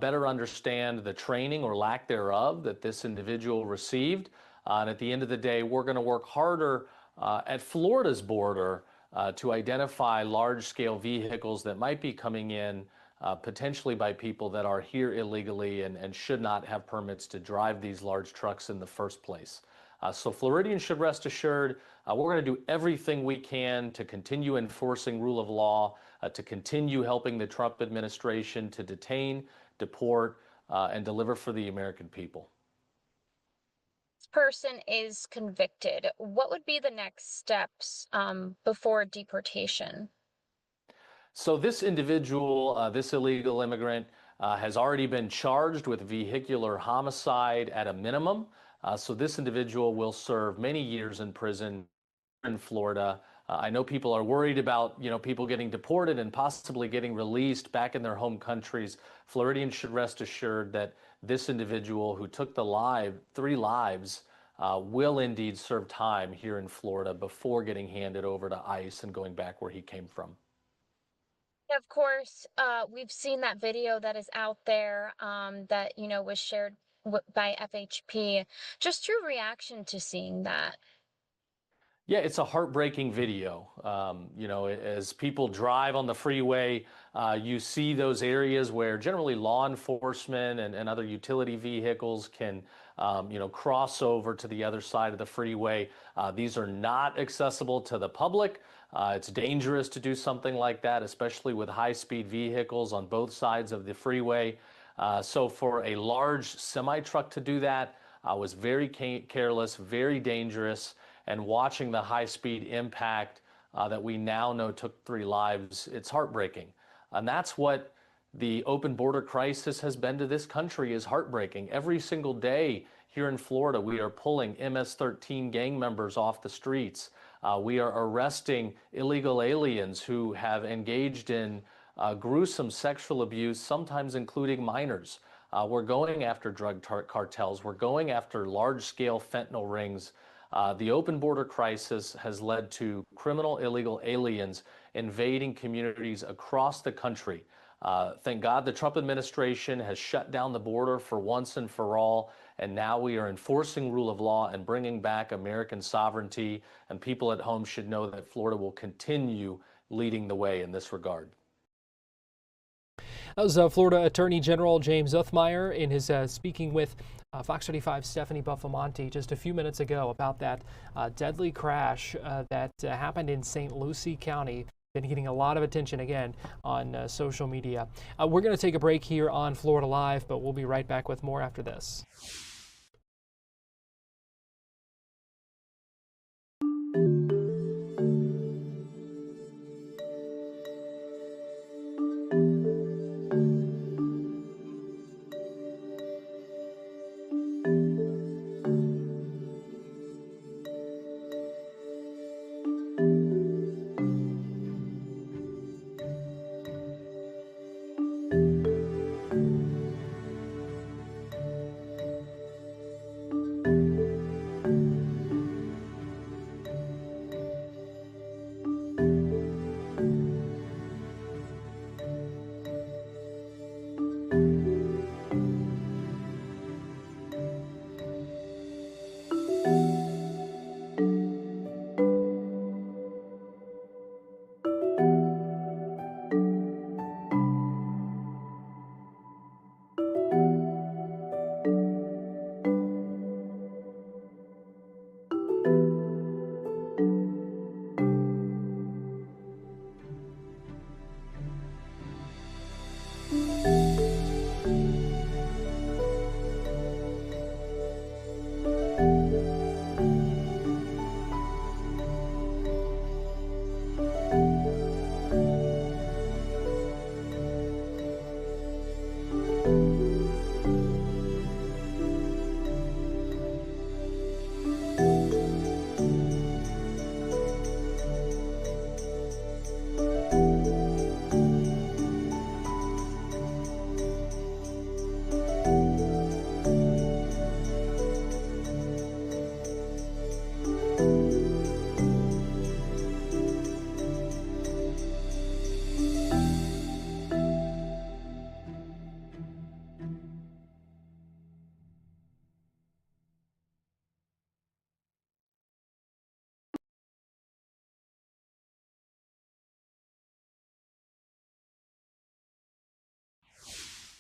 better understand the training or lack thereof that this individual received. And at the end of the day, we're going to work harder at Florida's border to identify large-scale vehicles that might be coming in potentially by people that are here illegally and should not have permits to drive these large trucks in the first place. So Floridians should rest assured we're going to do everything we can to continue enforcing rule of law, to continue helping the Trump administration to detain, deport, and deliver for the American people. This person is convicted. What would be the next steps before deportation? So this individual, this illegal immigrant, has already been charged with vehicular homicide at a minimum. So this individual will serve many years in prison in Florida. I know people are worried about, people getting deported and possibly getting released back in their home countries. Floridians should rest assured that this individual who took the 3 lives will indeed serve time here in Florida before getting handed over to ICE and going back where he came from. Of course, we've seen that video that is out there that, was shared by FHP. Just your reaction to seeing that? Yeah, it's a heartbreaking video. As people drive on the freeway, you see those areas where generally law enforcement and other utility vehicles can, cross over to the other side of the freeway. These are not accessible to the public. It's dangerous to do something like that, especially with high-speed vehicles on both sides of the freeway. So for a large semi-truck to do that was very careless, very dangerous, and watching the high-speed impact that we now know took 3 lives, it's heartbreaking. And that's what the open border crisis has been to this country, is heartbreaking. Every single day here in Florida, we are pulling MS-13 gang members off the streets. We are arresting illegal aliens who have engaged in gruesome sexual abuse, sometimes including minors. We're going after drug cartels. We're going after large-scale fentanyl rings. The open border crisis has led to criminal illegal aliens invading communities across the country. Thank God the Trump administration has shut down the border for once and for all, and now we are enforcing rule of law and bringing back American sovereignty, and people at home should know that Florida will continue leading the way in this regard. That was Florida Attorney General James Othmeyer in his speaking with Fox 35's Stephanie Buffamonte just a few minutes ago about that deadly crash that happened in St. Lucie County. Been getting a lot of attention again on social media. We're going to take a break here on Florida Live, but we'll be right back with more after this.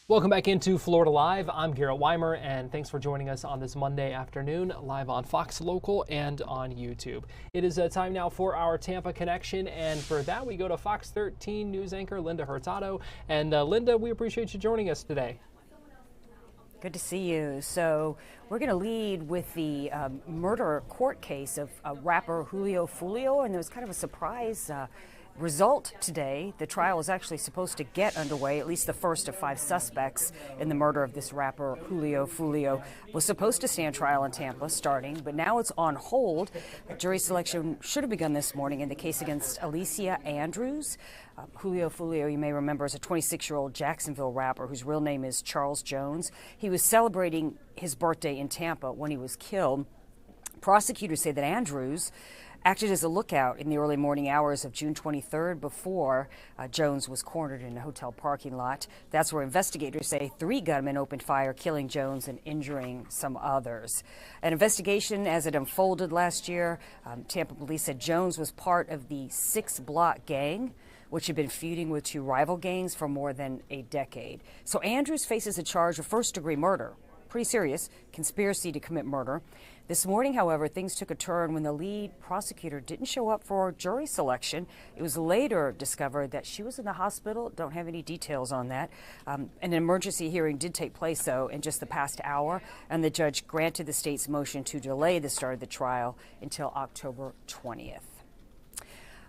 Welcome back into Florida Live. I'm Garrett Weimer, and thanks for joining us on this Monday afternoon, live on Fox Local and on YouTube. It is time now for our Tampa Connection, and for that we go to Fox 13 news anchor Linda Hurtado. And Linda, we appreciate you joining us today. Good to see you. So we're going to lead with the murder court case of rapper Julio Fulio, and there was kind of a surprise result today. The trial is actually supposed to get underway. At least the first of 5 suspects in the murder of this rapper Julio Fulio was supposed to stand trial in Tampa starting, but now it's on hold. Jury selection should have begun this morning in the case against Alicia Andrews. Julio Fulio, you may remember, is a 26-year-old Jacksonville rapper whose real name is Charles Jones. He was celebrating his birthday in Tampa when he was killed. Prosecutors say that Andrews acted as a lookout in the early morning hours of June 23rd before Jones was cornered in a hotel parking lot. That's where investigators say 3 gunmen opened fire, killing Jones and injuring some others. An investigation as it unfolded last year, Tampa police said Jones was part of the 6 Block gang, which had been feuding with 2 rival gangs for more than a decade. So Andrews faces a charge of first-degree murder. Pretty serious, conspiracy to commit murder. This morning, however, things took a turn when the lead prosecutor didn't show up for jury selection. It was later discovered that she was in the hospital. Don't have any details on that. An emergency hearing did take place, though, in just the past hour, and the judge granted the state's motion to delay the start of the trial until October 20th.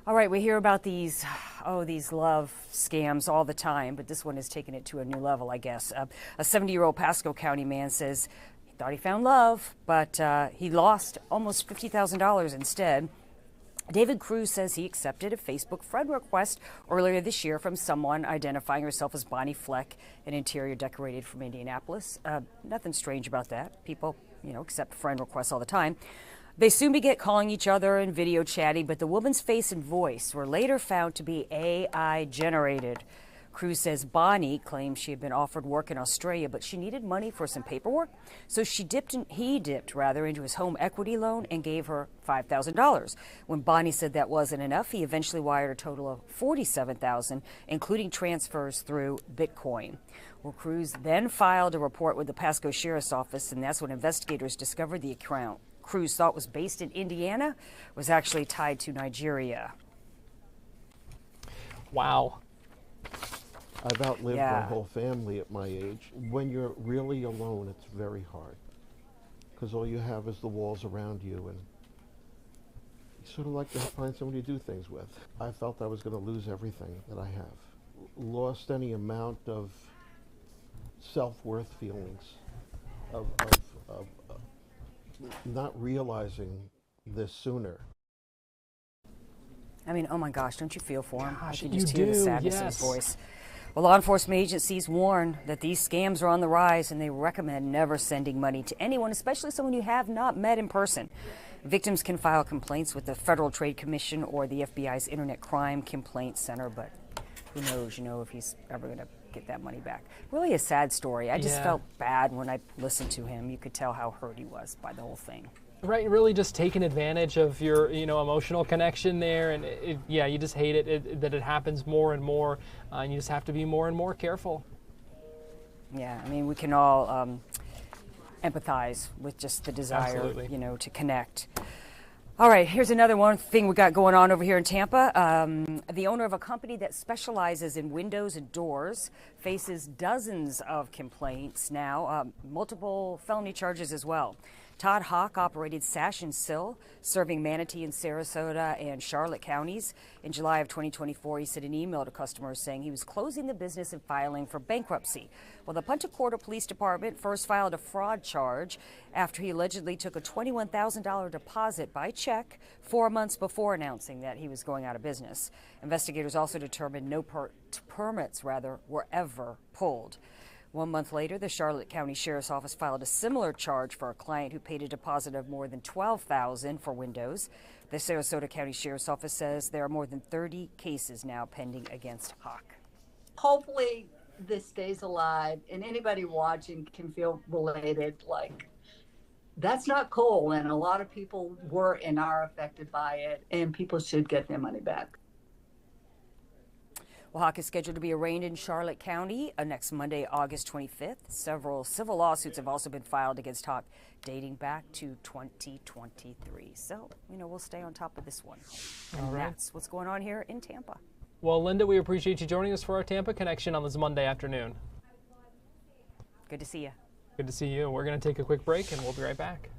All right, we hear about these love scams all the time, but this one has taken it to a new level, I guess. A 70-year-old Pasco County man says he thought he found love, but he lost almost $50,000 instead. David Cruz says he accepted a Facebook friend request earlier this year from someone identifying herself as Bonnie Fleck, an interior decorated from Indianapolis. Nothing strange about that. People, accept friend requests all the time. They soon began calling each other and video chatting, but the woman's face and voice were later found to be AI generated. Cruz says Bonnie claimed she had been offered work in Australia, but she needed money for some paperwork, so he dipped into his home equity loan and gave her $5,000. When Bonnie said that wasn't enough, he eventually wired a total of $47,000, including transfers through Bitcoin. Well, Cruz then filed a report with the Pasco Sheriff's Office, and that's when investigators discovered the account Cruz thought was based in Indiana was actually tied to Nigeria. Wow. I've outlived my whole family at my age. When you're really alone, it's very hard because all you have is the walls around you, and you sort of like to find somebody to do things with. I felt I was going to lose everything that I have. Lost any amount of self-worth feelings, of not realizing this sooner. I mean, oh my gosh, don't you feel for him? Gosh, I can just hear the sadness in his voice. Well, law enforcement agencies warn that these scams are on the rise, and they recommend never sending money to anyone, especially someone you have not met in person. Victims can file complaints with the Federal Trade Commission or the FBI's Internet Crime Complaint Center, but who knows, if he's ever going to get that money back. Really a sad story. I just felt bad when I listened to him. You could tell how hurt he was by the whole thing. Right, really just taking advantage of your, emotional connection there, and you just hate it that it happens more and more, and you just have to be more and more careful. Yeah, I mean, we can all empathize with just the desire, Absolutely. To connect. All right, here's another one thing we got going on over here in Tampa. The owner of a company that specializes in windows and doors faces dozens of complaints now, multiple felony charges as well. Todd Hawk operated Sash and Sill, serving Manatee and Sarasota and Charlotte counties. In July of 2024, he sent an email to customers saying he was closing the business and filing for bankruptcy. Well, the Punta Gorda Police Department first filed a fraud charge after he allegedly took a $21,000 deposit by check 4 months before announcing that he was going out of business. Investigators also determined no permits were ever pulled. 1 month later, the Charlotte County Sheriff's Office filed a similar charge for a client who paid a deposit of more than $12,000 for windows. The Sarasota County Sheriff's Office says there are more than 30 cases now pending against Hawk. Hopefully this stays alive, and anybody watching can feel related. Like, that's not cool, and a lot of people were and are affected by it, and people should get their money back. Well, Hawk is scheduled to be arraigned in Charlotte County next Monday, August 25th. Several civil lawsuits have also been filed against Hawk dating back to 2023. So, we'll stay on top of this one. And All right. That's what's going on here in Tampa. Well, Linda, we appreciate you joining us for our Tampa Connection on this Monday afternoon. Good to see you. Good to see you. We're going to take a quick break, and we'll be right back.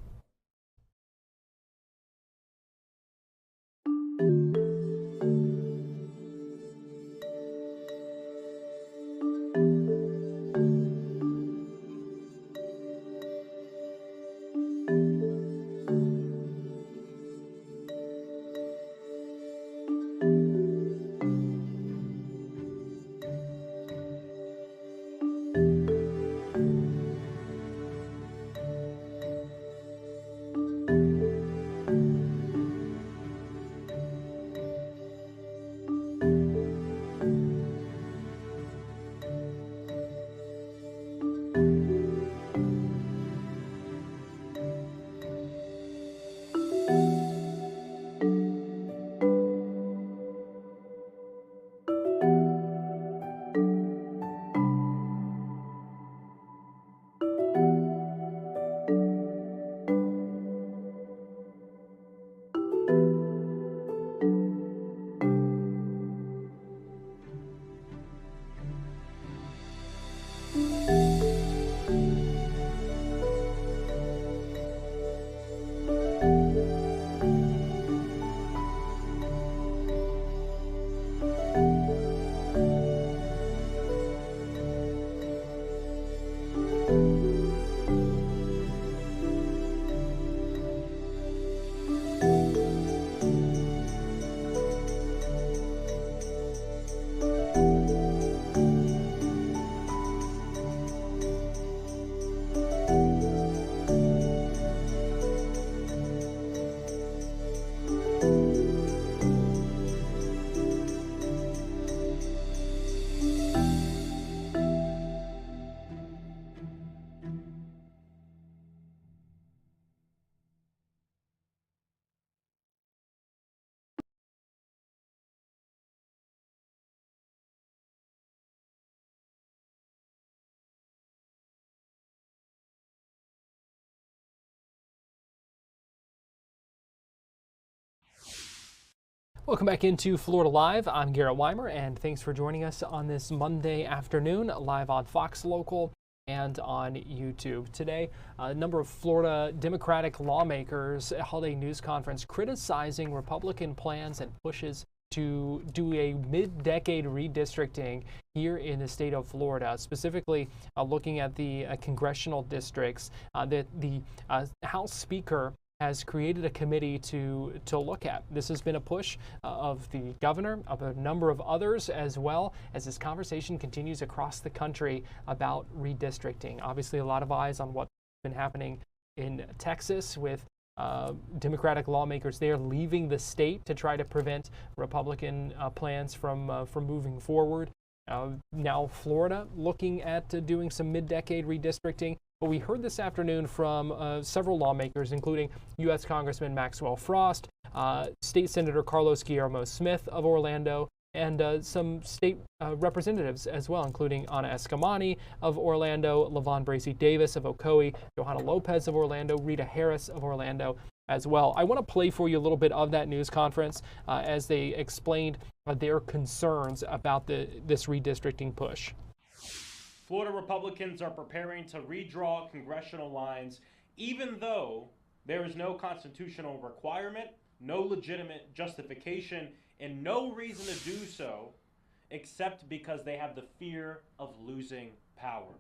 Welcome back into Florida Live. I'm Garrett Weimer, and thanks for joining us on this Monday afternoon, live on Fox Local and on YouTube. Today, a number of Florida Democratic lawmakers held a news conference criticizing Republican plans and pushes to do a mid-decade redistricting here in the state of Florida, specifically looking at the congressional districts that the House Speaker has created a committee to look at. This has been a push of the governor, of a number of others, as well as this conversation continues across the country about redistricting. Obviously, a lot of eyes on what's been happening in Texas with Democratic lawmakers there leaving the state to try to prevent Republican plans from moving forward. Now Florida looking at doing some mid-decade redistricting. But we heard this afternoon from several lawmakers, including U.S. Congressman Maxwell Frost, State Senator Carlos Guillermo Smith of Orlando, and some state representatives as well, including Ana Escamani of Orlando, LaVon Bracy Davis of Ocoee, Johanna Lopez of Orlando, Rita Harris of Orlando as well. I want to play for you a little bit of that news conference as they explained their concerns about this redistricting push. Florida Republicans are preparing to redraw congressional lines, even though there is no constitutional requirement, no legitimate justification, and no reason to do so, except because they have the fear of losing power.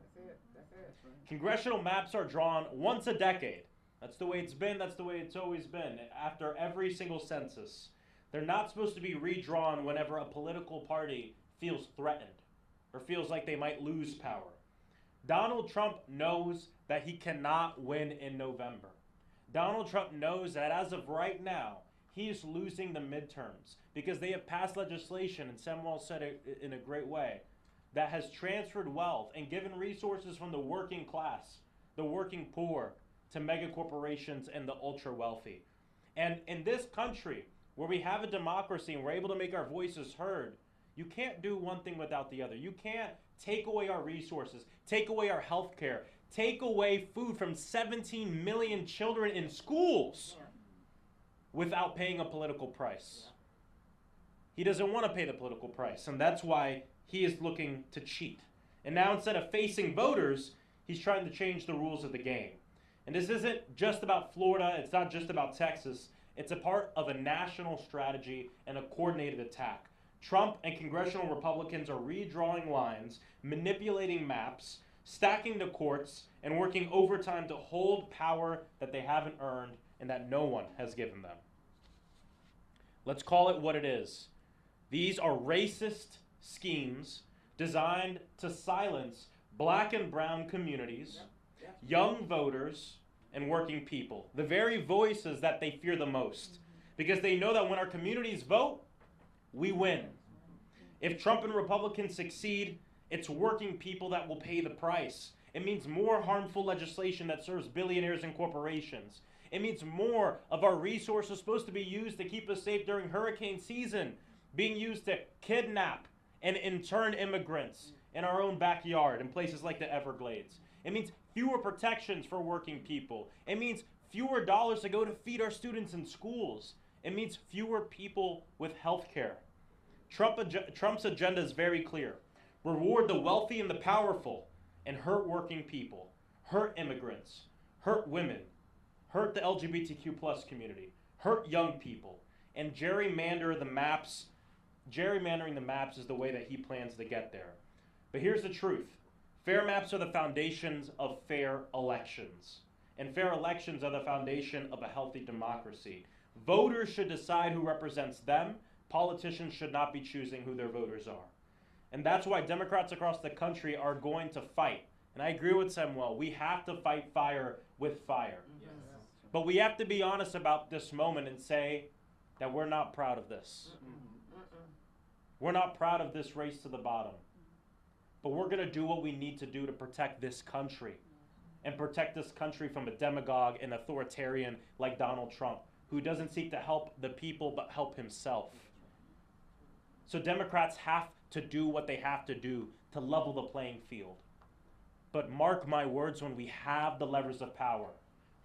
Congressional maps are drawn once a decade. That's the way it's been. That's the way it's always been. After every single census. They're not supposed to be redrawn whenever a political party feels threatened or feels like they might lose power. Donald Trump knows that he cannot win in November. Donald Trump knows that as of right now, he is losing the midterms because they have passed legislation, and Samuel said it in a great way, that has transferred wealth and given resources from the working class, the working poor, to mega corporations and the ultra wealthy. And in this country, where we have a democracy and we're able to make our voices heard, you can't do one thing without the other. You can't take away our resources, take away our health care, take away food from 17 million children in schools without paying a political price. He doesn't want to pay the political price, and that's why he is looking to cheat. And now instead of facing voters, he's trying to change the rules of the game. And this isn't just about Florida, it's not just about Texas, it's a part of a national strategy and a coordinated attack. Trump and congressional Republicans are redrawing lines, manipulating maps, stacking the courts, and working overtime to hold power that they haven't earned and that no one has given them. Let's call it what it is. These are racist schemes designed to silence black and brown communities, young voters, and working people, the very voices that they fear the most, because they know that when our communities vote, we win. If Trump and Republicans succeed, it's working people that will pay the price. It means more harmful legislation that serves billionaires and corporations. It means more of our resources supposed to be used to keep us safe during hurricane season, being used to kidnap and intern immigrants in our own backyard in places like the Everglades. It means fewer protections for working people. It means fewer dollars to go to feed our students in schools. It means fewer people with health care. Trump's agenda is very clear. Reward the wealthy and the powerful and hurt working people, hurt immigrants, hurt women, hurt the LGBTQ plus community, hurt young people, and gerrymander the maps. Gerrymandering the maps is the way that he plans to get there. But here's the truth. Fair maps are the foundations of fair elections. And fair elections are the foundation of a healthy democracy. Voters should decide who represents them. Politicians should not be choosing who their voters are. And that's why Democrats across the country are going to fight. And I agree with Samuel. We have to fight fire with fire. Yes. But we have to be honest about this moment and say that we're not proud of this. We're not proud of this race to the bottom. But we're going to do what we need to do to protect this country and protect this country from a demagogue and authoritarian like Donald Trump, who doesn't seek to help the people but help himself. So Democrats have to do what they have to do to level the playing field. But mark my words, when we have the levers of power,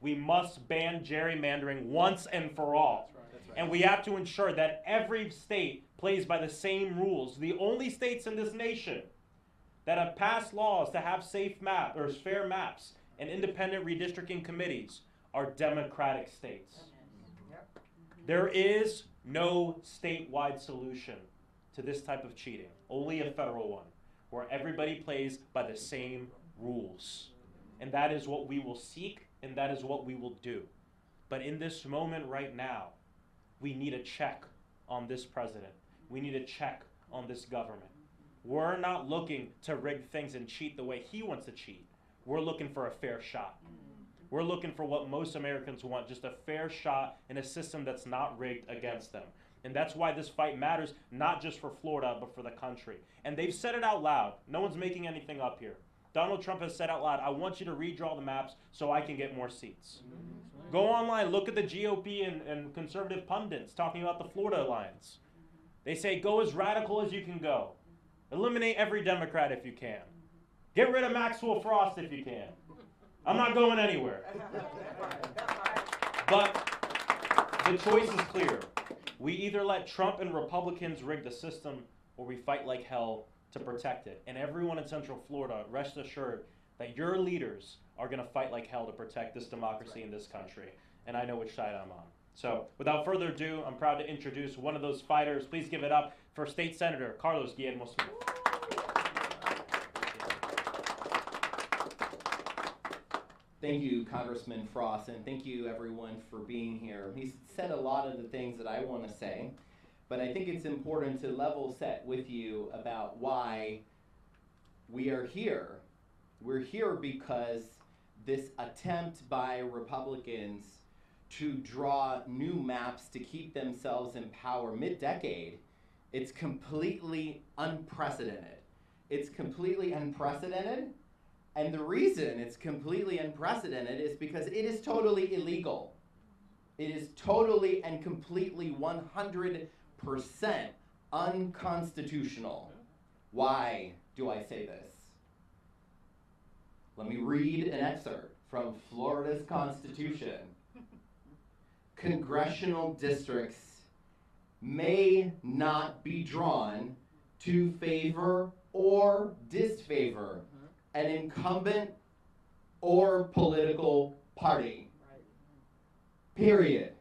We must ban gerrymandering once and for all. And we have to ensure that every state plays by the same rules. The only states in this nation that have passed laws to have safe map or fair maps and independent redistricting committees are democratic states. There is no statewide solution to this type of cheating, only a federal one, where everybody plays by the same rules. And that is what we will seek, and that is what we will do. But in this moment right now, we need a check on this president. We need a check on this government. We're not looking to rig things and cheat the way he wants to cheat. We're looking for a fair shot. We're looking for what most Americans want, just a fair shot in a system that's not rigged against them. And that's why this fight matters, not just for Florida, but for the country. And they've said it out loud. No one's making anything up here. Donald Trump has said out loud, I want you to redraw the maps so I can get more seats. Go online, look at the GOP and conservative pundits talking about the Florida alliance. They say, go as radical as you can go. Eliminate every Democrat if you can. Get rid of Maxwell Frost if you can. I'm not going anywhere. But the choice is clear. We either let Trump and Republicans rig the system, or we fight like hell to protect it. And everyone in Central Florida, rest assured that your leaders are going to fight like hell to protect this democracy in this country. And I know which side I'm on. So without further ado, I'm proud to introduce one of those fighters. Please give it up for State Senator Carlos Guillermo-Smith. Thank you, Congressman Frost, and thank you, everyone, for being here. He's said a lot of the things that I want to say, but I think it's important to level set with you about why we are here. We're here because this attempt by Republicans to draw new maps to keep themselves in power mid-decade, it's completely unprecedented. It's completely unprecedented. And the reason it's completely unprecedented is because it is totally illegal. It is totally and completely 100% unconstitutional. Why do I say this? Let me read an excerpt from Florida's Constitution. Congressional districts may not be drawn to favor or disfavor an incumbent or political party. Period.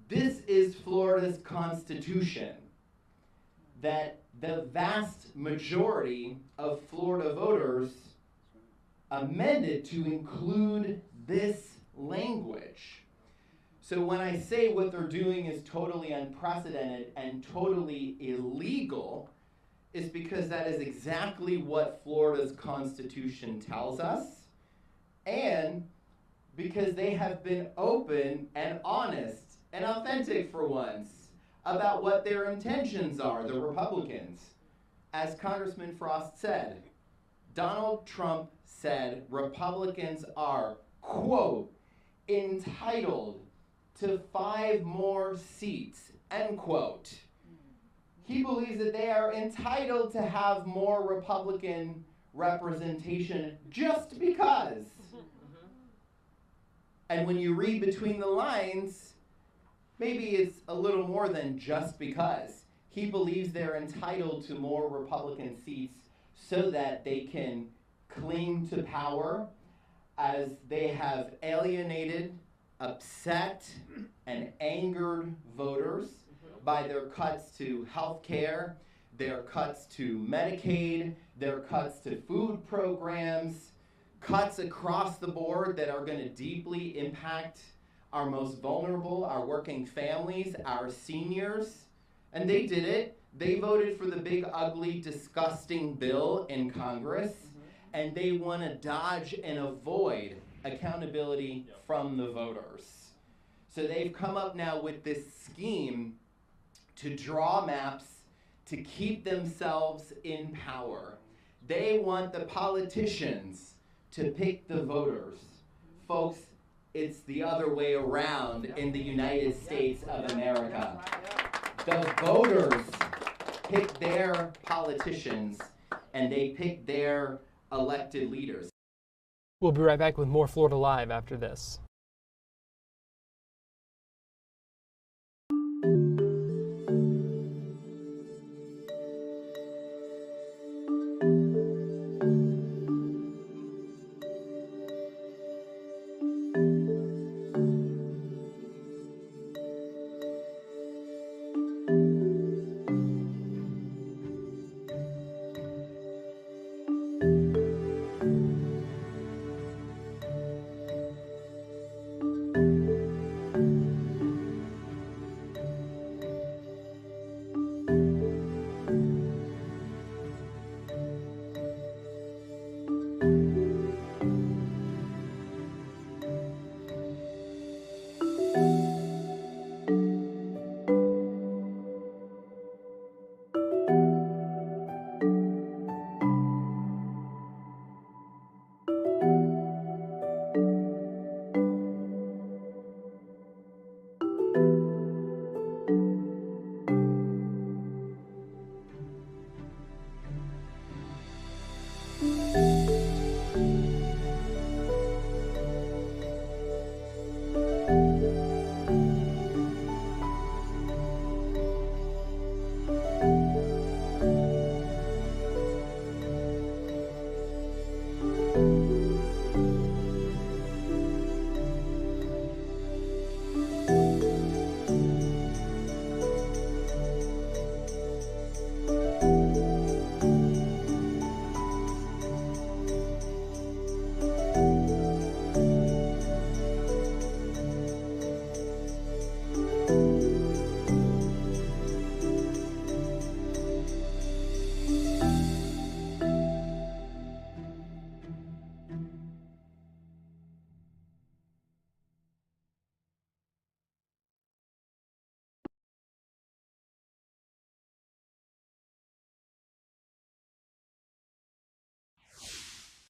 This is Florida's Constitution that the vast majority of Florida voters amended to include this language. So when I say what they're doing is totally unprecedented and totally illegal, is because that is exactly what Florida's Constitution tells us, and because they have been open and honest and authentic for once about what their intentions are, the Republicans. As Congressman Frost said, Donald Trump said Republicans are, quote, entitled to 5 more seats, end quote. He believes that they are entitled to have more Republican representation just because. And when you read between the lines, maybe it's a little more than just because. He believes they're entitled to more Republican seats so that they can cling to power as they have alienated, upset, and angered voters by their cuts to health care, their cuts to Medicaid, their cuts to food programs, cuts across the board that are going to deeply impact our most vulnerable, our working families, our seniors. And they did it. They voted for the big, ugly, disgusting bill in Congress, and they want to dodge and avoid accountability from the voters. So they've come up now with this scheme to draw maps to keep themselves in power. They want the politicians to pick the voters. Folks, it's the other way around in the United States of America. The voters pick their politicians and they pick their elected leaders. We'll be right back with more Florida Live after this.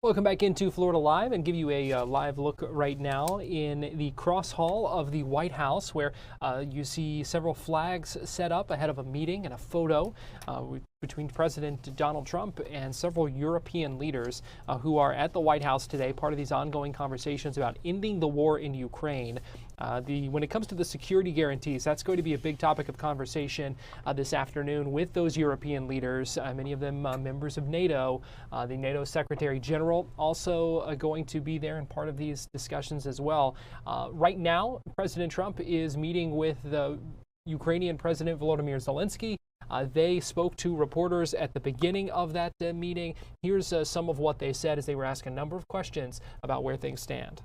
Welcome back into Florida Live and give you a live look right now in the cross hall of the White House, where you see several flags set up ahead of a meeting and a photo between President Donald Trump and several European leaders who are at the White House today, part of these ongoing conversations about ending the war in Ukraine. When it comes to the security guarantees, that's going to be a big topic of conversation this afternoon with those European leaders, many of them members of NATO. The NATO Secretary General also going to be there and part of these discussions as well. Right now, President Trump is meeting with the Ukrainian President Volodymyr Zelenskyy. They spoke to reporters at the beginning of that meeting. Here's some of what they said as they were asked a number of questions about where things stand.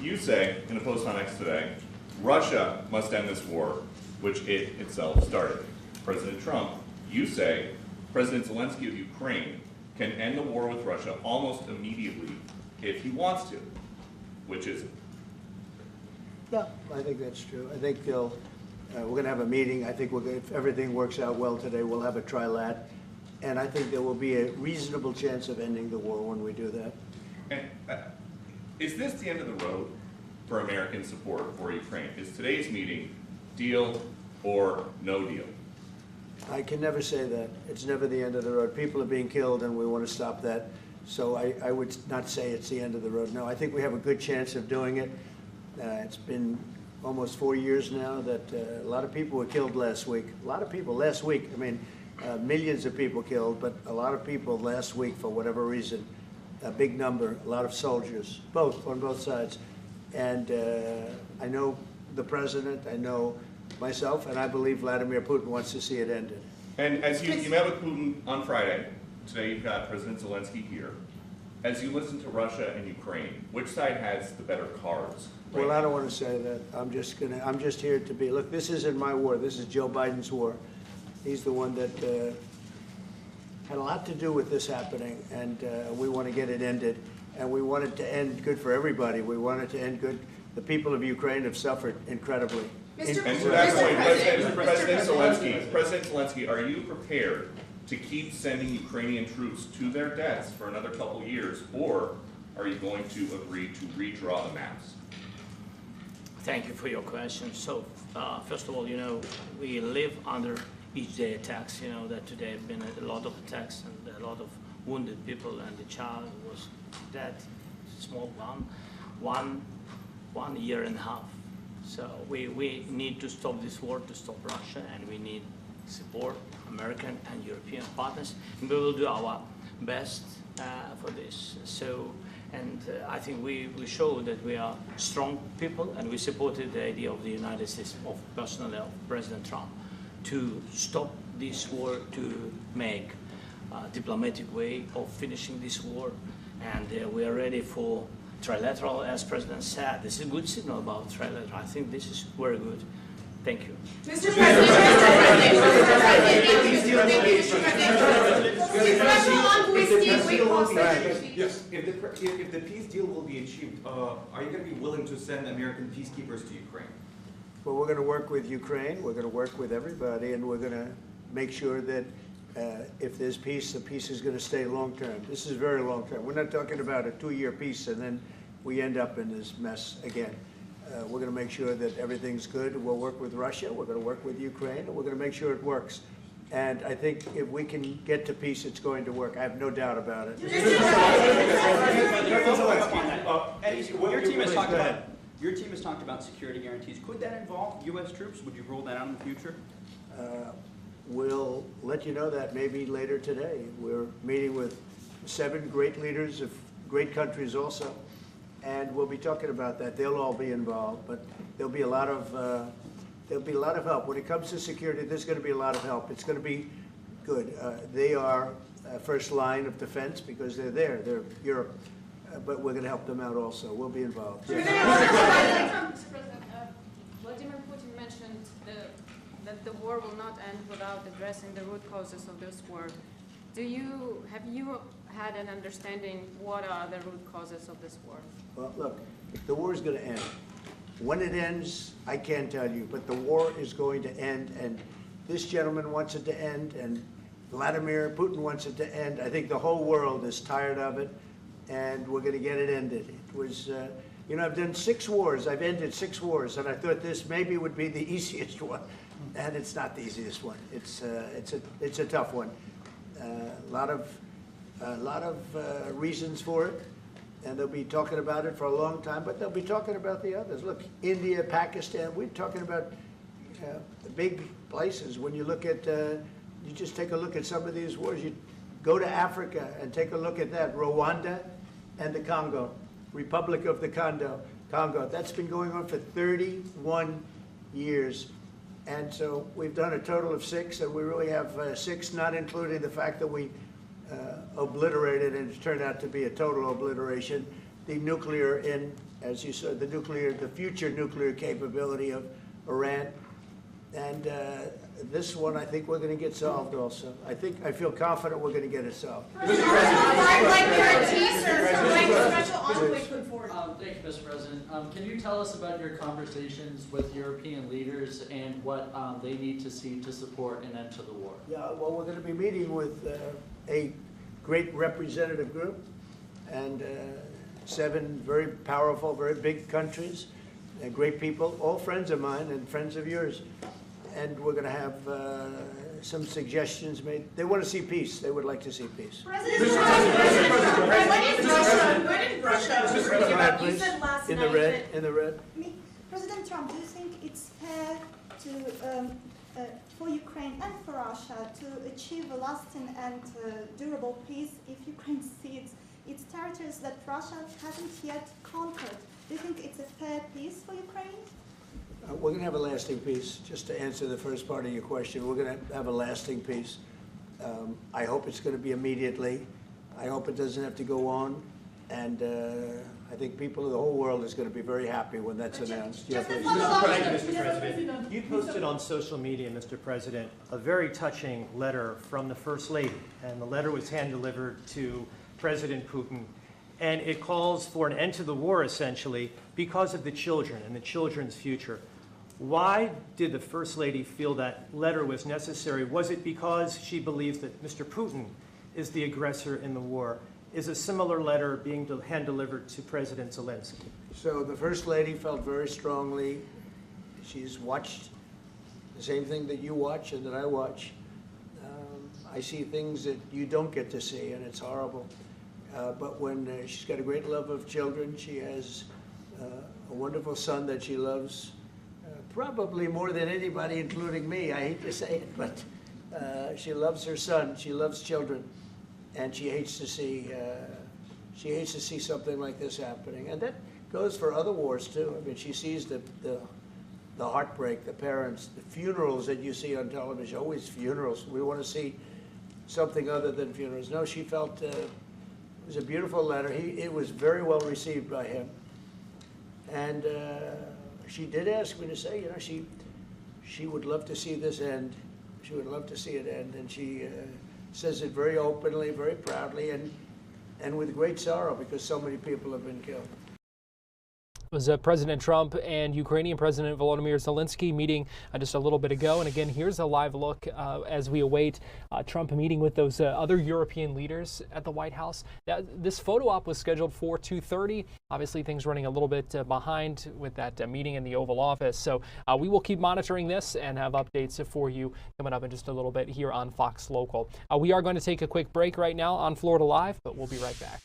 You say, in a post on X today, Russia must end this war, which it itself started. President Trump, you say President Zelenskyy of Ukraine can end the war with Russia almost immediately if he wants to. Which is it? No, I think that's true. I think we're going to have a meeting. I think if everything works out well today, we'll have a trilat. And I think there will be a reasonable chance of ending the war when we do that. And, is this the end of the road for American support for Ukraine? Is today's meeting deal or no deal? I can never say that. It's never the end of the road. People are being killed and we want to stop that. So I would not say it's the end of the road. No, I think we have a good chance of doing it. It's been almost 4 years now that a lot of people were killed last week. A lot of people last week. I mean, millions of people killed, but a lot of people last week for whatever reason. A big number, a lot of soldiers, on both sides. And I know the president, I know myself, and I believe Vladimir Putin wants to see it ended. And as you met with Putin on Friday, today you've got President Zelenskyy here. As you listen to Russia and Ukraine, which side has the better cards? Right? Well, I don't want to say that. I'm just here to be, look, this isn't my war. This is Joe Biden's war. He's the one that had a lot to do with this happening, and we want to get it ended. And we want it to end good for everybody. We want it to end good. The people of Ukraine have suffered incredibly. And to that point, President Zelenskyy, are you prepared to keep sending Ukrainian troops to their deaths for another couple years, or are you going to agree to redraw the maps? Thank you for your question. So, first of all, we live under each day attacks. That today have been a lot of attacks and a lot of wounded people, and the child was that small one year and a half. So we need to stop this war, to stop Russia, and we need support American and European partners, and we will do our best for this. So, and I think we show that we are strong people, and we supported the idea of the United States, of personally of President Trump, to stop this war, to make a diplomatic way of finishing this war, and we are ready for trilateral, as President said. This is a good signal about trilateral. I think this is very good. Thank you. Mr. Yes, if the peace deal will be achieved, are you going to be willing to send American peacekeepers to Ukraine? Well, we're going to work with Ukraine, we're going to work with everybody, and we're going to make sure that if there's peace, the peace is going to stay long-term. This is very long-term. We're not talking about a 2-year peace and then we end up in this mess again. We're going to make sure that everything's good. We'll work with Russia, we're going to work with Ukraine, and we're going to make sure it works. And I think if we can get to peace, it's going to work. I have no doubt about it. Your team has talked about security guarantees. Could that involve U.S. troops? Would you roll that out in the future? We'll let you know that maybe later today. We're meeting with 7 great leaders of great countries also, and we'll be talking about that. They'll all be involved, but there'll be a lot of help. When it comes to security, there's going to be a lot of help. It's going to be good. They are first line of defense because they're there. They're Europe. But we're going to help them out also. We'll be involved. Mr. President, Vladimir Putin mentioned that the war will not end without addressing the root causes of this war. Have you had an understanding what are the root causes of this war? Well, look, the war is going to end. When it ends, I can't tell you, but the war is going to end, and this gentleman wants it to end, and Vladimir Putin wants it to end. I think the whole world is tired of it, and we're going to get it ended. It was, you know, I've done 6 wars. I've ended 6 wars, and I thought this maybe would be the easiest one, and it's not the easiest one. It's a tough one. A lot of reasons for it, and they'll be talking about it for a long time, but they'll be talking about the others. Look, India, Pakistan, we're talking about big places. When you look at, you just take a look at some of these wars. You go to Africa and take a look at that. Rwanda and the Congo, Republic of the Congo. That's been going on for 31 years. And so we've done a total of 6, and we really have 6, not including the fact that we obliterated, and it turned out to be a total obliteration, the nuclear, as you said, the future nuclear capability of Iran. And this one, I think we're going to get solved also. I feel confident we're going to get it solved. Thank you, Mr. President. Can you tell us about your conversations with European leaders and what they need to see to support an end to the war? Yeah, well, we're going to be meeting with a great representative group and 7 very powerful, very big countries and great people, all friends of mine and friends of yours. And we're going to have some suggestions made. They want to see peace. They would like to see peace. President, you said last in night the red, in the red. President Trump, do you think it's fair to, for Ukraine and for Russia to achieve a lasting and durable peace if Ukraine cedes its territories that Russia hasn't yet conquered? Do you think it's a fair peace for Ukraine? We're going to have a lasting peace. Just to answer the first part of your question, we're going to have a lasting peace. I hope it's going to be immediately. I hope it doesn't have to go on. And I think people of the whole world is going to be very happy when that's announced. Yeah, please. Mr. President, you posted on social media, Mr. President, a very touching letter from the First Lady. And the letter was hand-delivered to President Putin. And it calls for an end to the war, essentially, because of the children and the children's future. Why did the First Lady feel that letter was necessary? Was it because she believes that Mr. Putin is the aggressor in the war? Is a similar letter being hand-delivered to President Zelenskyy? So the First Lady felt very strongly. She's watched the same thing that you watch and that I watch. I see things that you don't get to see, and it's horrible. But when she's got a great love of children, she has a wonderful son that she loves, probably more than anybody, including me. I hate to say it, but she loves her son. She loves children, and she hates to see something like this happening. And that goes for other wars too. I mean, she sees the heartbreak, the parents, the funerals that you see on television. Always funerals. We want to see something other than funerals. No, she felt it was a beautiful letter. It was very well received by him, and she did ask me to say, you know, she would love to see this end. She would love to see it end, and she says it very openly, very proudly, and with great sorrow because so many people have been killed. It was President Trump and Ukrainian President Volodymyr Zelenskyy meeting just a little bit ago. And again, here's a live look as we await Trump meeting with those other European leaders at the White House. This photo op was scheduled for 2:30. Obviously, things running a little bit behind with that meeting in the Oval Office. So we will keep monitoring this and have updates for you coming up in just a little bit here on Fox Local. We are going to take a quick break right now on Florida Live, but we'll be right back.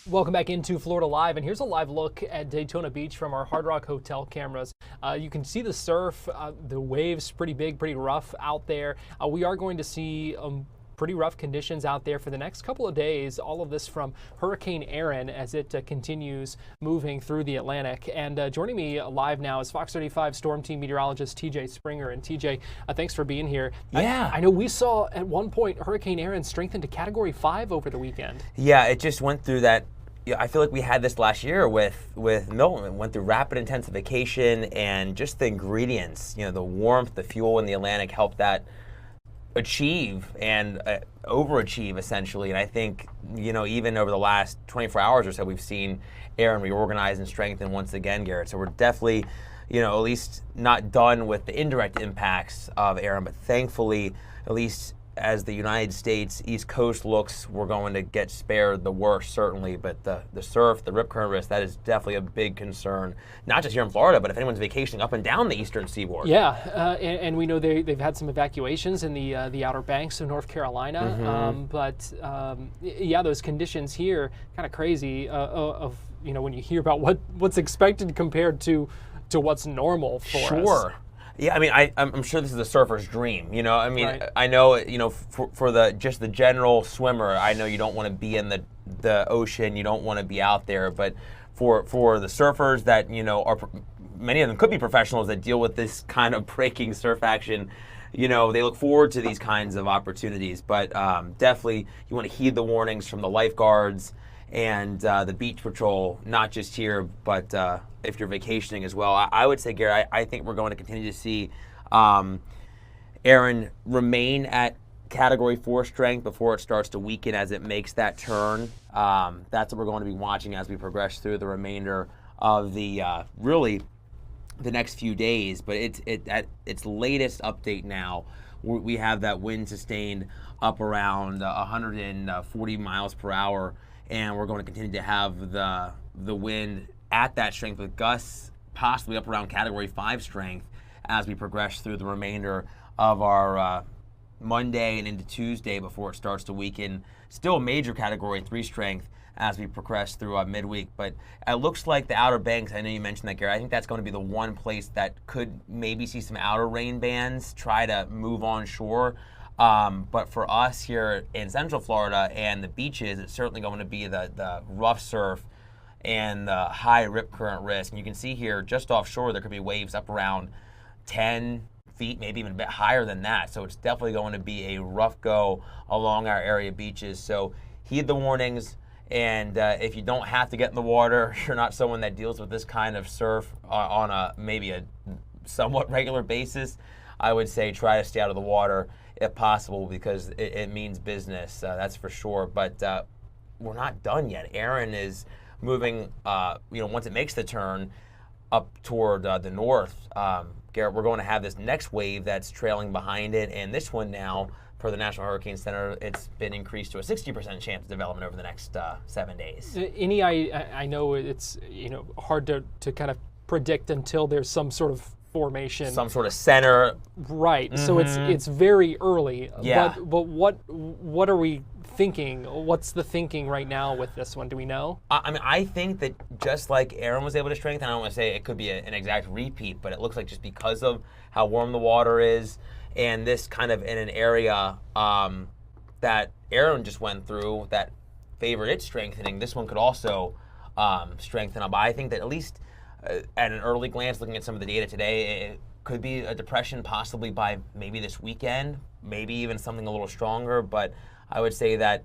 Welcome back into Florida Live, and here's a live look at Daytona Beach from our Hard Rock Hotel cameras. You can see the surf, the waves pretty big, pretty rough out there. We are going to see pretty rough conditions out there for the next couple of days. All of this from Hurricane Erin as it continues moving through the Atlantic. And joining me live now is Fox 35 Storm Team meteorologist TJ Springer. And TJ, thanks for being here. Yeah. I know we saw at one point Hurricane Erin strengthened to Category 5 over the weekend. Yeah, it just went through that. I feel like we had this last year with Milton. It went through rapid intensification, and just the ingredients, the warmth, the fuel in the Atlantic helped that achieve and overachieve essentially. And I think, even over the last 24 hours or so, we've seen Erin reorganize and strengthen once again, Garrett. So we're definitely, at least not done with the indirect impacts of Erin, but thankfully, at least as the United States East Coast looks, we're going to get spared the worst, certainly. But the surf, the rip current risk, that is definitely a big concern, not just here in Florida, but if anyone's vacationing up and down the eastern seaboard. Yeah, and we know they've had some evacuations in the Outer Banks of North Carolina. Mm-hmm. Those conditions here, kind of crazy when you hear about what's expected compared to what's normal for us. Sure. Yeah, I mean, I'm sure this is a surfer's dream. You know, I mean, Right. I know, you know, for the general swimmer, I know you don't want to be in the ocean, you don't want to be out there, but for the surfers that, you know, many of them could be professionals that deal with this kind of breaking surf action. You know, they look forward to these kinds of opportunities, but definitely you want to heed the warnings from the lifeguards and the beach patrol, not just here, but if you're vacationing as well. I would say, Gary, I think we're going to continue to see Aaron remain at Category 4 strength before it starts to weaken as it makes that turn. That's what we're going to be watching as we progress through the remainder of the really the next few days. But at its latest update now, we have that wind sustained up around 140 miles per hour, and we're going to continue to have the wind at that strength with gusts possibly up around Category 5 strength as we progress through the remainder of our Monday and into Tuesday before it starts to weaken. Still major Category 3 strength as we progress through midweek. But it looks like the Outer Banks, I know you mentioned that, Gary, I think that's going to be the one place that could maybe see some outer rain bands try to move on shore. But for us here in Central Florida and the beaches, it's certainly going to be the rough surf and the high rip current risk. And you can see here just offshore there could be waves up around 10 feet, maybe even a bit higher than that. So it's definitely going to be a rough go along our area beaches. So heed the warnings. And if you don't have to get in the water, you're not someone that deals with this kind of surf on maybe a somewhat regular basis, I would say try to stay out of the water if possible, because it means business, that's for sure. But we're not done yet. Aaron is moving, once it makes the turn up toward the north, Garrett, we're going to have this next wave that's trailing behind it, and this one now, for the National Hurricane Center, it's been increased to a 60% chance of development over the next 7 days. I know it's hard to kind of predict until there's some sort of formation, some sort of center. Right. Mm-hmm. So it's very early. Yeah. But what are we thinking? What's the thinking right now with this one? Do we know? I mean, I think that just like Aaron was able to strengthen, I don't want to say it could be an exact repeat, but it looks like just because of how warm the water is, and this kind of in an area that Aaron just went through that favored its strengthening, this one could also strengthen up. I think that at least at an early glance, looking at some of the data today, it could be a depression possibly by maybe this weekend, maybe even something a little stronger. But I would say that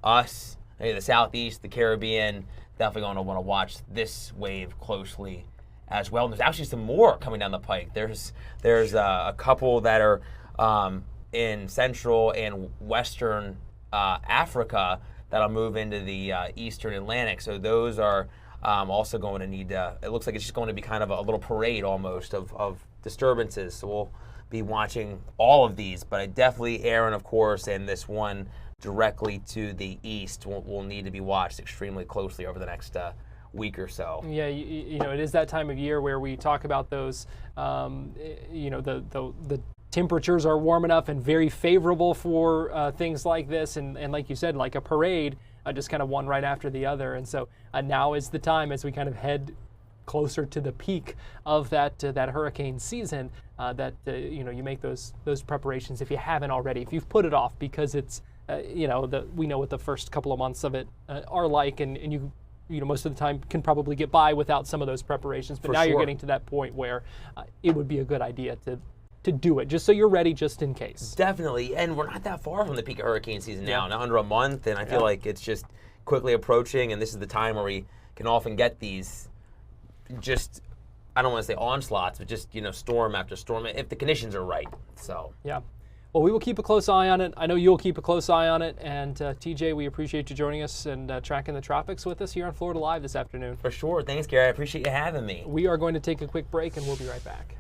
us, maybe the Southeast, the Caribbean, definitely going to want to watch this wave closely as well. And there's actually some more coming down the pike. There's a couple that are in Central and Western Africa that'll move into the Eastern Atlantic. So those are also going to need, it looks like it's just going to be kind of a little parade almost of disturbances. So we'll be watching all of these, but definitely Aaron, of course, and this one directly to the east will need to be watched extremely closely over the next week or so. Yeah, it is that time of year where we talk about those, the temperatures are warm enough and very favorable for things like this, and like you said, like a parade, just kind of one right after the other. And so now is the time as we kind of head closer to the peak of that hurricane season that you make those preparations if you haven't already, if you've put it off because it's we know what the first couple of months of it are like, and you most of the time can probably get by without some of those preparations. But now you're getting to that point where it would be a good idea to do it, just so you're ready, just in case. Definitely, and we're not that far from the peak of hurricane season now, under a month, and I feel like it's just quickly approaching, and this is the time where we can often get these just, I don't want to say onslaughts, but just, storm after storm, if the conditions are right, so. Yeah. Well, we will keep a close eye on it. I know you'll keep a close eye on it. And TJ, we appreciate you joining us and tracking the tropics with us here on Florida Live this afternoon. For sure. Thanks, Gary. I appreciate you having me. We are going to take a quick break, and we'll be right back.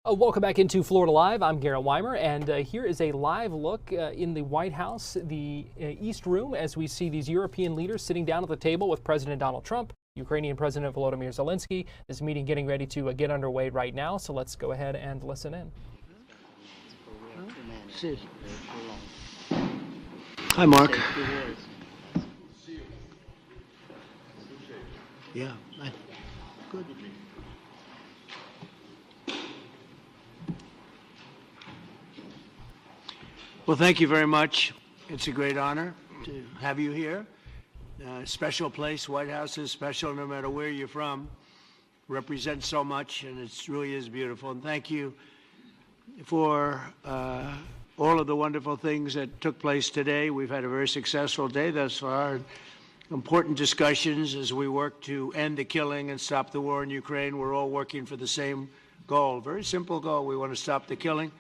Welcome back into Florida Live. I'm Garrett Weimer, and here is a live look in the White House, the East Room, as we see these European leaders sitting down at the table with President Donald Trump, Ukrainian President Volodymyr Zelenskyy. This meeting getting ready to get underway right now, so let's go ahead and listen in. Hi, Mark. Yeah, good. Well, thank you very much. It's a great honor to have you here. Special place. White House is special no matter where you're from. Represents so much, and it really is beautiful. And thank you for all of the wonderful things that took place today. We've had a very successful day thus far. Important discussions as we work to end the killing and stop the war in Ukraine. We're all working for the same goal, very simple goal. We want to stop the killing,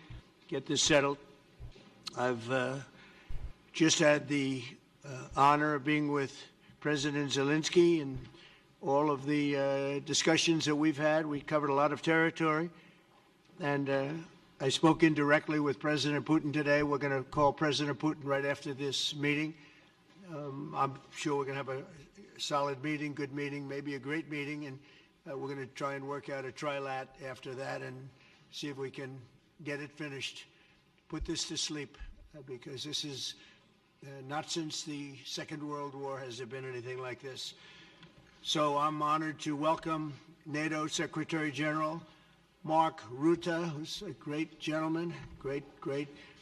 get this settled. I've just had the honor of being with President Zelenskyy and all of the discussions that we've had. We covered a lot of territory, and I spoke indirectly with President Putin today. We're going to call President Putin right after this meeting. I'm sure we're going to have a solid meeting, good meeting, maybe a great meeting, and we're going to try and work out a trilat after that and see if we can get it finished. Put this to sleep, because this is not since the Second World War has there been anything like this. So I'm honored to welcome NATO Secretary General Mark Rutte, who's a great gentleman, great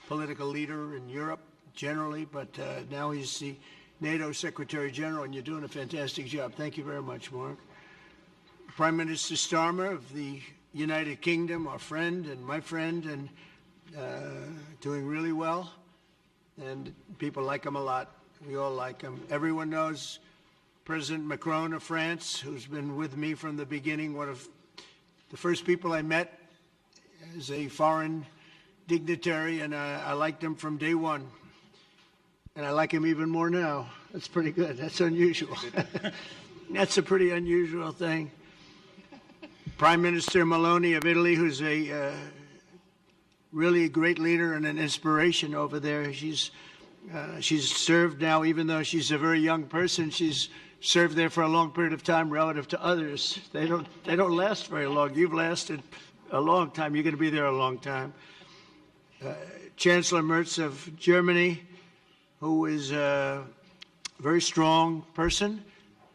political leader in Europe generally, but now he's the NATO Secretary General, and you're doing a fantastic job. Thank you very much, Mark. Prime Minister Starmer of the United Kingdom, our friend and my friend, and doing really well, and people like him a lot. We all like him. Everyone knows President Macron of France, who's been with me from the beginning, one of the first people I met as a foreign dignitary, and I liked him from day one. And I like him even more now. That's pretty good. That's unusual. That's a pretty unusual thing. Prime Minister Meloni of Italy, who's a really a great leader and an inspiration over there. She's served now, even though she's a very young person, she's served there for a long period of time relative to others. They don't last very long. You've lasted a long time. You're going to be there a long time. Chancellor Merz of Germany, who is a very strong person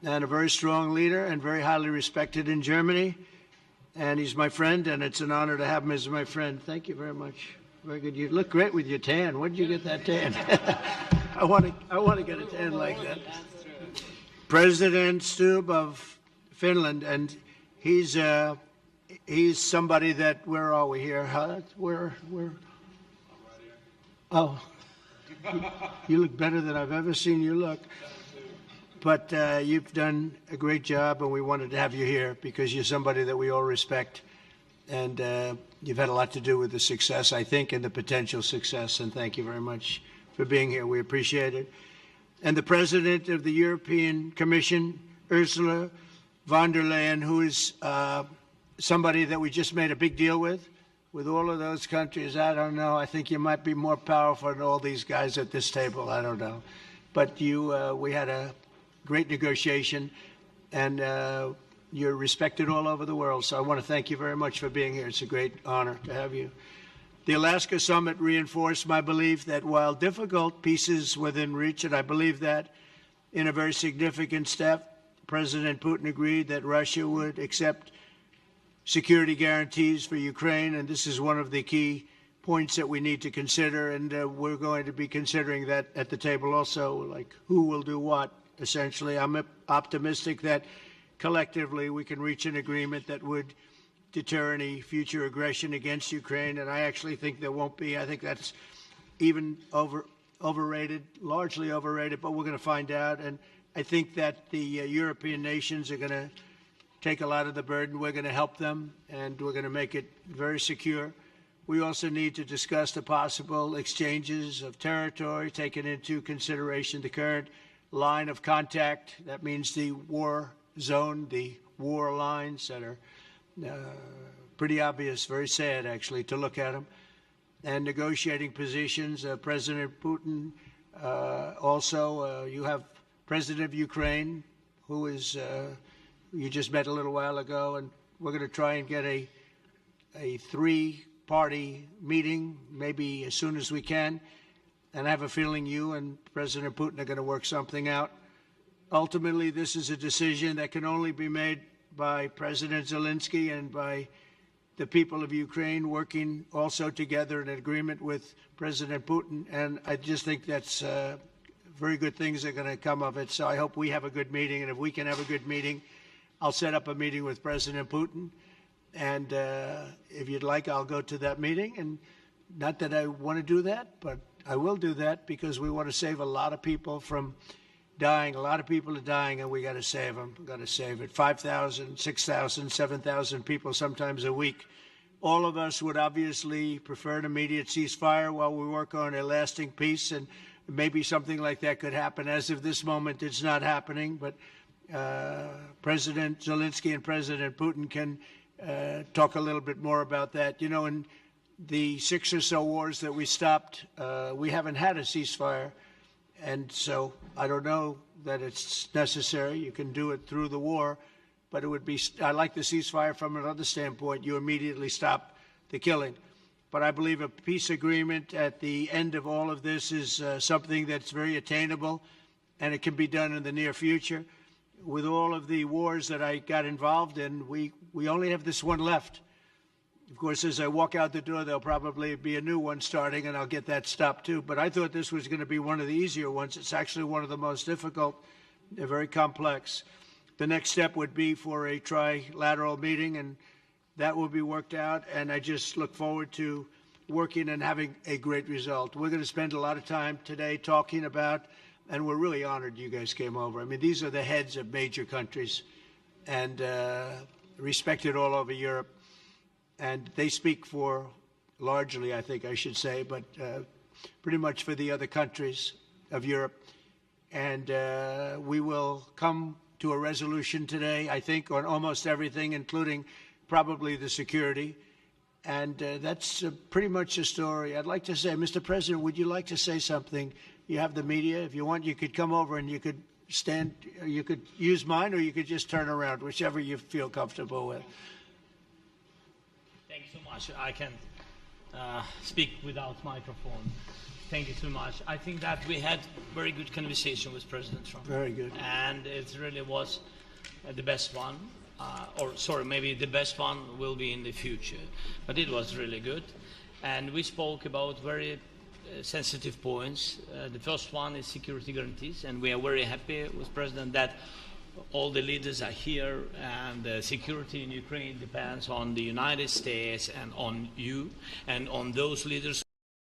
and a very strong leader and very highly respected in Germany. And he's my friend, and it's an honor to have him as my friend. Thank you very much. Very good. You look great with your tan. Where did you get that tan? I want to get a tan like that. President Stubb of Finland, and he's somebody that, where are we here? Huh? Where? Oh, you look better than I've ever seen you look. But you've done a great job, and we wanted to have you here because you're somebody that we all respect. And you've had a lot to do with the success, I think, and the potential success. And thank you very much for being here. We appreciate it. And the President of the European Commission, Ursula von der Leyen, who is somebody that we just made a big deal with all of those countries. I don't know. I think you might be more powerful than all these guys at this table. I don't know. But we had a great negotiation, and you're respected all over the world. So I want to thank you very much for being here. It's a great honor to have you. The Alaska Summit reinforced my belief that while difficult, peace is within reach, and I believe that in a very significant step, President Putin agreed that Russia would accept security guarantees for Ukraine, and this is one of the key points that we need to consider, and we're going to be considering that at the table also, like who will do what, essentially. I'm optimistic that collectively we can reach an agreement that would deter any future aggression against Ukraine, and I actually think there won't be. I think that's even overrated, largely overrated, but we're going to find out. And I think that the European nations are going to take a lot of the burden. We're going to help them, and we're going to make it very secure. We also need to discuss the possible exchanges of territory, taking into consideration the current line of contact. That means the war zone, the war lines that are pretty obvious, very sad actually, to look at them. And negotiating positions, President Putin, also you have President of Ukraine, who is, you just met a little while ago, and we're going to try and get a three-party meeting, maybe as soon as we can. And I have a feeling you and President Putin are going to work something out. Ultimately, this is a decision that can only be made by President Zelenskyy and by the people of Ukraine working also together in agreement with President Putin. And I just think that's very good things are going to come of it. So I hope we have a good meeting. And if we can have a good meeting, I'll set up a meeting with President Putin. And if you'd like, I'll go to that meeting. And not that I want to do that, but I will do that because we want to save a lot of people from dying. A lot of people are dying, and we got to save them. We got to save it. 5,000, 6,000, 7,000 people sometimes a week. All of us would obviously prefer an immediate ceasefire while we work on a lasting peace, and maybe something like that could happen. As of this moment, it's not happening, but President Zelenskyy and President Putin can talk a little bit more about that. You know, in the 6 or so wars that we stopped, we haven't had a ceasefire. And so I don't know that it's necessary. You can do it through the war, but it would be, I like the ceasefire from another standpoint. You immediately stop the killing. But I believe a peace agreement at the end of all of this is something that's very attainable, and it can be done in the near future. With all of the wars that I got involved in, we only have this one left. Of course, as I walk out the door, there'll probably be a new one starting, and I'll get that stopped too. But I thought this was going to be one of the easier ones. It's actually one of the most difficult. They're very complex. The next step would be for a trilateral meeting, and that will be worked out. And I just look forward to working and having a great result. We're going to spend a lot of time today talking about, and we're really honored you guys came over. I mean, these are the heads of major countries and respected all over Europe. And they speak for, largely, I think I should say, but pretty much for the other countries of Europe. And we will come to a resolution today, I think, on almost everything, including probably the security. And that's pretty much the story. I'd like to say, Mr. President, would you like to say something? You have the media. If you want, you could come over and you could stand, you could use mine, or you could just turn around, whichever you feel comfortable with. Thank you so much. I can speak without microphone. Thank you so much. I think that we had very good conversation with President Trump. Very good. And it really was the best one. Or sorry, maybe the best one will be in the future. But it was really good. And we spoke about very sensitive points. The first one is security guarantees. And we are very happy with President that all the leaders are here, and the security in Ukraine depends on the United States and on you and on those leaders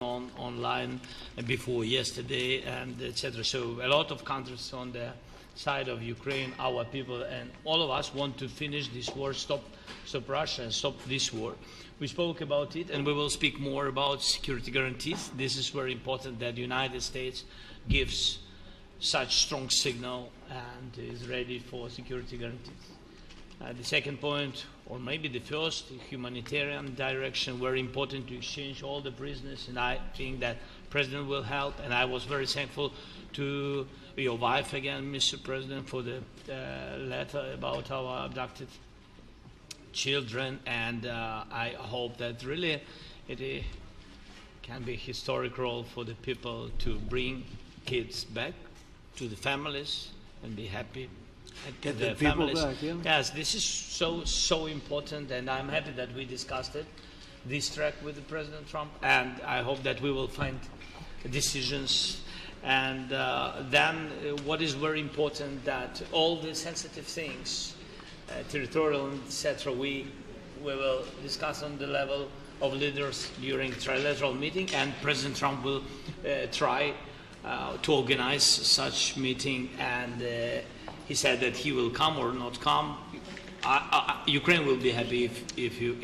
online before yesterday, and etc. So a lot of countries on the side of Ukraine, our people, and all of us want to finish this war, stop Russia, and stop this war. We spoke about it, and we will speak more about security guarantees. This is very important that the United States gives such strong signal and is ready for security guarantees. The second point, or maybe the first, humanitarian direction, very important to exchange all the prisoners, and I think that President will help. And I was very thankful to your wife again, Mr. President, for the letter about our abducted children, and I hope that really it can be a historic role for the people to bring kids back to the families and be happy. Get the people back, yeah. Yes, this is so important, and I'm happy that we discussed it, this track with the President Trump, and I hope that we will find decisions. And then what is very important, that all the sensitive things, territorial, etc., we will discuss on the level of leaders during trilateral meeting, and President Trump will try to organize such meeting, and he said that he will come or not come. Ukraine will be happy if you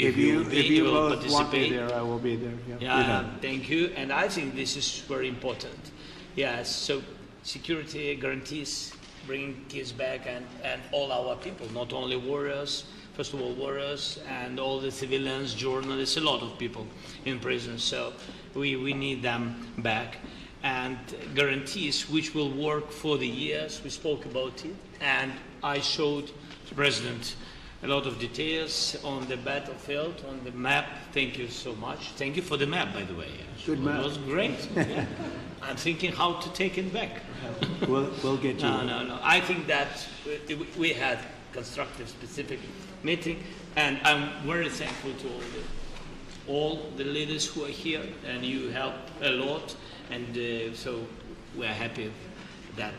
will both participate. want me there, I will be there. Yeah, thank you. And I think this is very important. Yes, so security guarantees, bringing kids back, and all our people, not only warriors, first of all, warriors and all the civilians, journalists, a lot of people in prison. So we need them back. And guarantees which will work for the years. We spoke about it. And I showed the President a lot of details on the battlefield, on the map. Thank you so much. Thank you for the map, by the way. Good map. It was great. Yeah. I'm thinking how to take it back. We'll get you. No. I think that we had constructive, specific meeting, and I'm very thankful to all the leaders who are here, and you helped a lot, and so we are happy that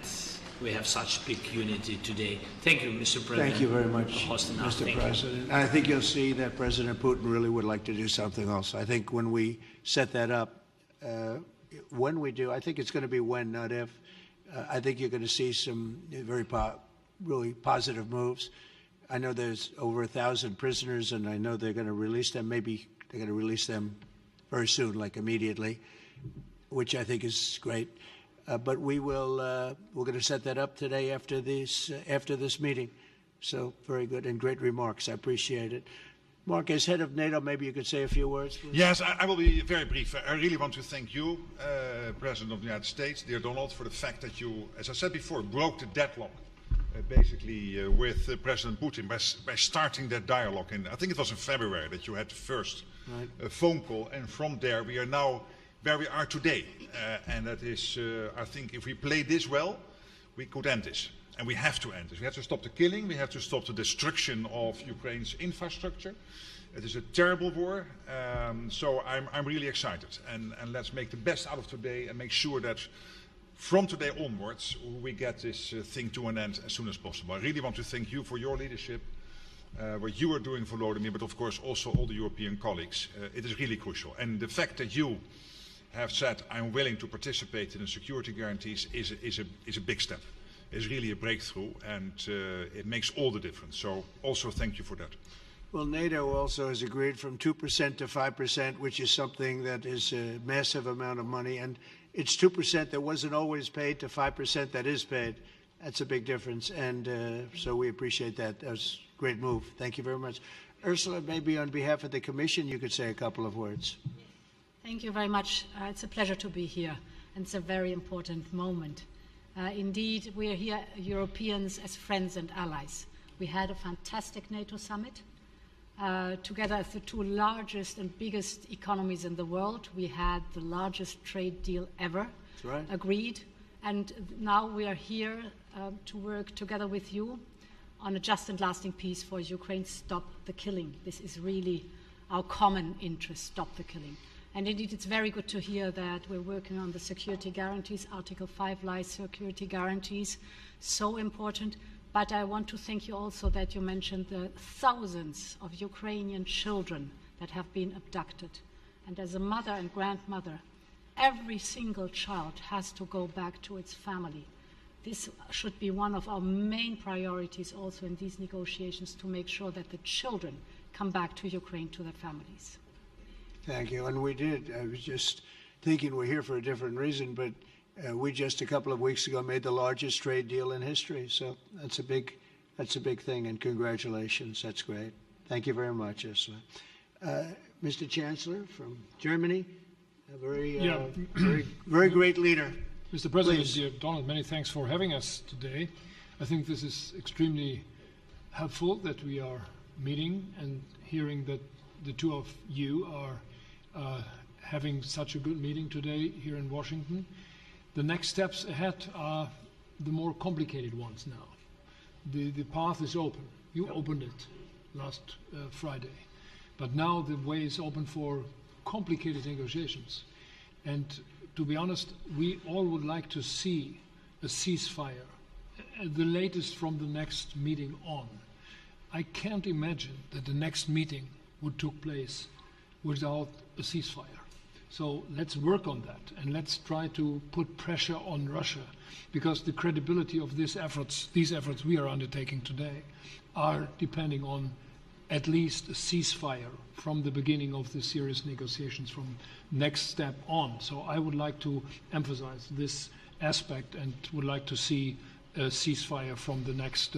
we have such big unity today. Thank you, Mr. President. Thank you very much, for hosting us. Mr. President. I think you'll see that President Putin really would like to do something else. I think when we set that up, when we do, I think it's going to be when, not if. I think you're going to see some really positive moves. I know there's over 1,000 prisoners, and I know they're going to release them. Maybe they're going to release them very soon, like immediately, which I think is great. But we're going to set that up today after this meeting. So very good and great remarks. I appreciate it. Mark, as head of NATO, maybe you could say a few words, please. Yes, I will be very brief. I really want to thank you, President of the United States, dear Donald, for the fact that you, as I said before, broke the deadlock, basically with President Putin by starting that dialogue. And I think it was in February that you had the first phone call, and from there we are now where we are today. And that is, I think, if we play this well, we could end this. And we have to end this. We have to stop the killing. We have to stop the destruction of Ukraine's infrastructure. It is a terrible war. So I'm really excited. And let's make the best out of today and make sure that from today onwards, we get this thing to an end as soon as possible. I really want to thank you for your leadership, what you are doing for Volodymyr, but of course also all the European colleagues. It is really crucial. And the fact that you have said, I'm willing to participate in the security guarantees is a big step. It's really a breakthrough, and it makes all the difference. So also thank you for that. Well, NATO also has agreed from 2% to 5%, which is something that is a massive amount of money. And it's 2% that wasn't always paid to 5% that is paid. That's a big difference. And so we appreciate that. That was a great move. Thank you very much. Ursula, maybe on behalf of the Commission, you could say a couple of words. Thank you very much. It's a pleasure to be here, and it's a very important moment. Indeed, we are here, Europeans, as friends and allies. We had a fantastic NATO summit. Together as the two largest and biggest economies in the world, we had the largest trade deal ever agreed. And now we are here to work together with you on a just and lasting peace for Ukraine. Stop the killing. This is really our common interest, stop the killing. And indeed, it's very good to hear that we're working on the security guarantees, Article 5 lies security guarantees, so important. But I want to thank you also that you mentioned the thousands of Ukrainian children that have been abducted. And as a mother and grandmother, every single child has to go back to its family. This should be one of our main priorities also in these negotiations, to make sure that the children come back to Ukraine, to their families. Thank you. And we did. I was just thinking we're here for a different reason, but we just a couple of weeks ago made the largest trade deal in history. So that's a big thing, and congratulations. That's great. Thank you very much, Ursula. Mr. Chancellor from Germany, a very great leader. Mr. President, Please. dear Donald, many thanks for having us today. I think this is extremely helpful that we are meeting and hearing that the two of you are having such a good meeting today here in Washington. The next steps ahead are the more complicated ones now. The path is open. You opened it last Friday. But now the way is open for complicated negotiations. And to be honest, we all would like to see a ceasefire, the latest from the next meeting on. I can't imagine that the next meeting would take place without a ceasefire. So let's work on that, and let's try to put pressure on Russia, because the credibility of these efforts we are undertaking today are depending on at least a ceasefire from the beginning of the serious negotiations from next step on. So I would like to emphasize this aspect and would like to see a ceasefire from the next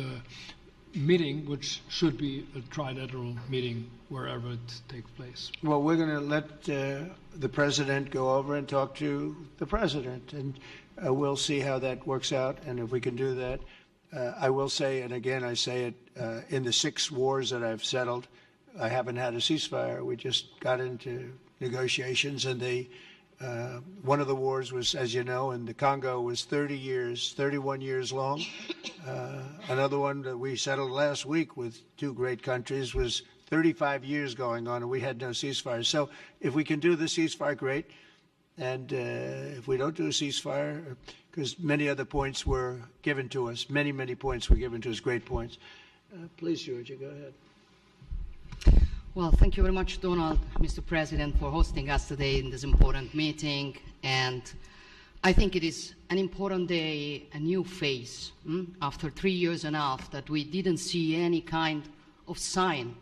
meeting, which should be a trilateral meeting wherever it takes place. Well, we're going to let the president go over and talk to the president, and we'll see how that works out, and if we can do that. I will say, and again, I say it, in the 6 wars that I've settled, I haven't had a ceasefire. We just got into negotiations, and one of the wars was, as you know, in the Congo was 31 years long. Another one that we settled last week with 2 great countries was 35 years going on, and we had no ceasefire. So if we can do the ceasefire, great. And if we don't do a ceasefire, because many other points were given to us, many points were given to us, great points. Please, Georgia, go ahead. Well, thank you very much, Donald, Mr. President, for hosting us today in this important meeting. And I think it is an important day, a new phase, after 3 years and a half that we didn't see any kind of sign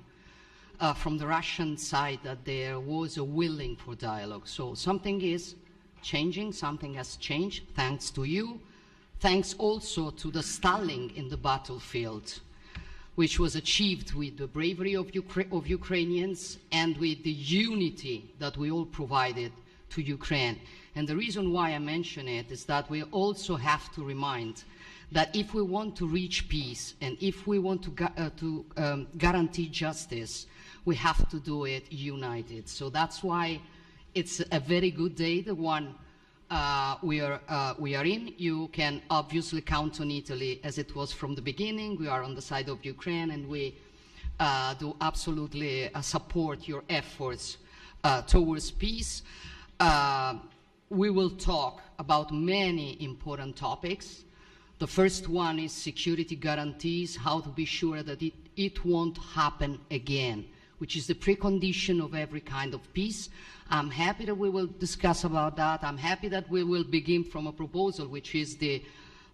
from the Russian side that there was a willing for dialogue. So something is changing, something has changed, thanks to you. Thanks also to the stalling in the battlefield, which was achieved with the bravery of Ukrainians and with the unity that we all provided to Ukraine. And the reason why I mention it is that we also have to remind that if we want to reach peace and if we want to guarantee justice, we have to do it united. So that's why it's a very good day, the one we are in. You can obviously count on Italy as it was from the beginning. We are on the side of Ukraine, and we do absolutely support your efforts towards peace. We will talk about many important topics. The first one is security guarantees, how to be sure that it won't happen again, which is the precondition of every kind of peace. I'm happy that we will discuss about that. I'm happy that we will begin from a proposal, which is the,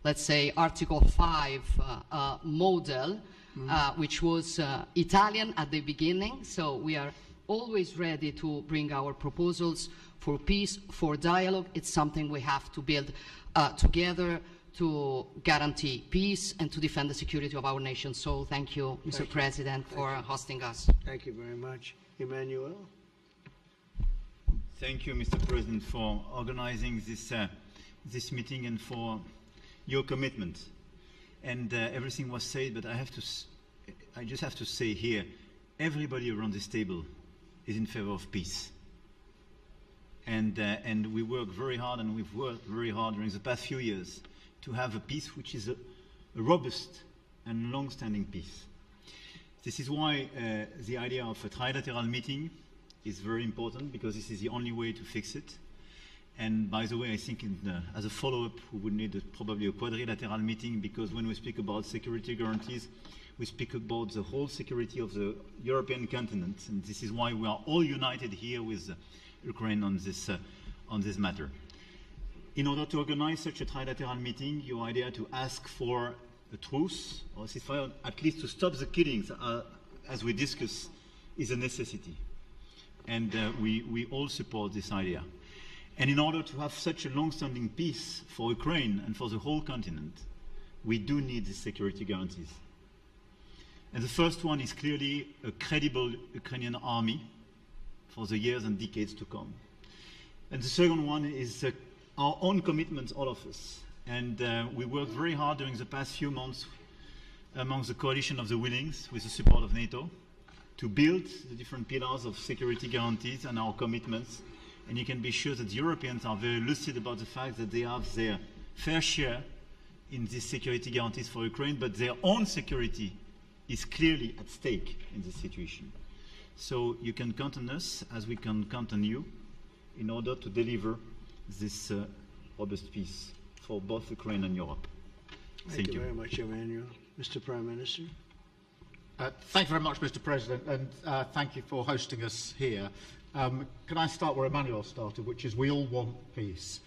let's say, Article 5 model, which was Italian at the beginning. So we are always ready to bring our proposals for peace, for dialogue. It's something we have to build together to guarantee peace and to defend the security of our nation. So thank you, Mr. President, for hosting us. Thank you very much. Emmanuel? Thank you, Mr. President, for organizing this meeting and for your commitment. And everything was said, but I just have to say here, everybody around this table is in favor of peace. And we work very hard, and we've worked very hard during the past few years to have a peace which is a robust and long-standing peace. This is why the idea of a trilateral meeting is very important, because this is the only way to fix it. And by the way, I think as a follow-up, we would need probably a quadrilateral meeting, because when we speak about security guarantees, we speak about the whole security of the European continent. And this is why we are all united here with Ukraine on this matter. In order to organize such a trilateral meeting, your idea to ask for a truce or a ceasefire, at least to stop the killings, as we discussed, is a necessity. And we all support this idea. And in order to have such a long-standing peace for Ukraine and for the whole continent, we do need these security guarantees. And the first one is clearly a credible Ukrainian army for the years and decades to come. And the second one is our own commitments, all of us. And we worked very hard during the past few months amongst the coalition of the willings, with the support of NATO, to build the different pillars of security guarantees and our commitments. And you can be sure that the Europeans are very lucid about the fact that they have their fair share in these security guarantees for Ukraine, but their own security is clearly at stake in this situation. So you can count on us, as we can count on you, in order to deliver this robust peace for both Ukraine and Europe. Thank you very much, Emmanuel. Mr. Prime Minister? Thank you very much, Mr. President, and thank you for hosting us here. Can I start where Emmanuel started, which is we all want peace.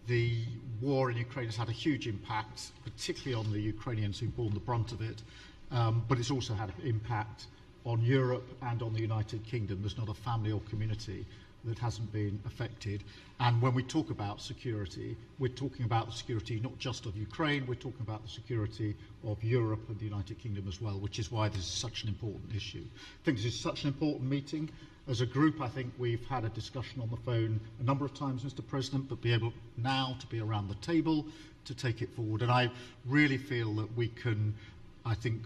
The war in Ukraine has had a huge impact, particularly on the Ukrainians who've borne the brunt of it, but it's also had an impact on Europe and on the United Kingdom. There's not a family or community that hasn't been affected. And when we talk about security, we're talking about the security not just of Ukraine, we're talking about the security of Europe and the United Kingdom as well, which is why this is such an important issue. I think this is such an important meeting. As a group, I think we've had a discussion on the phone a number of times, Mr. President, but be able now to be around the table to take it forward. And I really feel that we can, I think,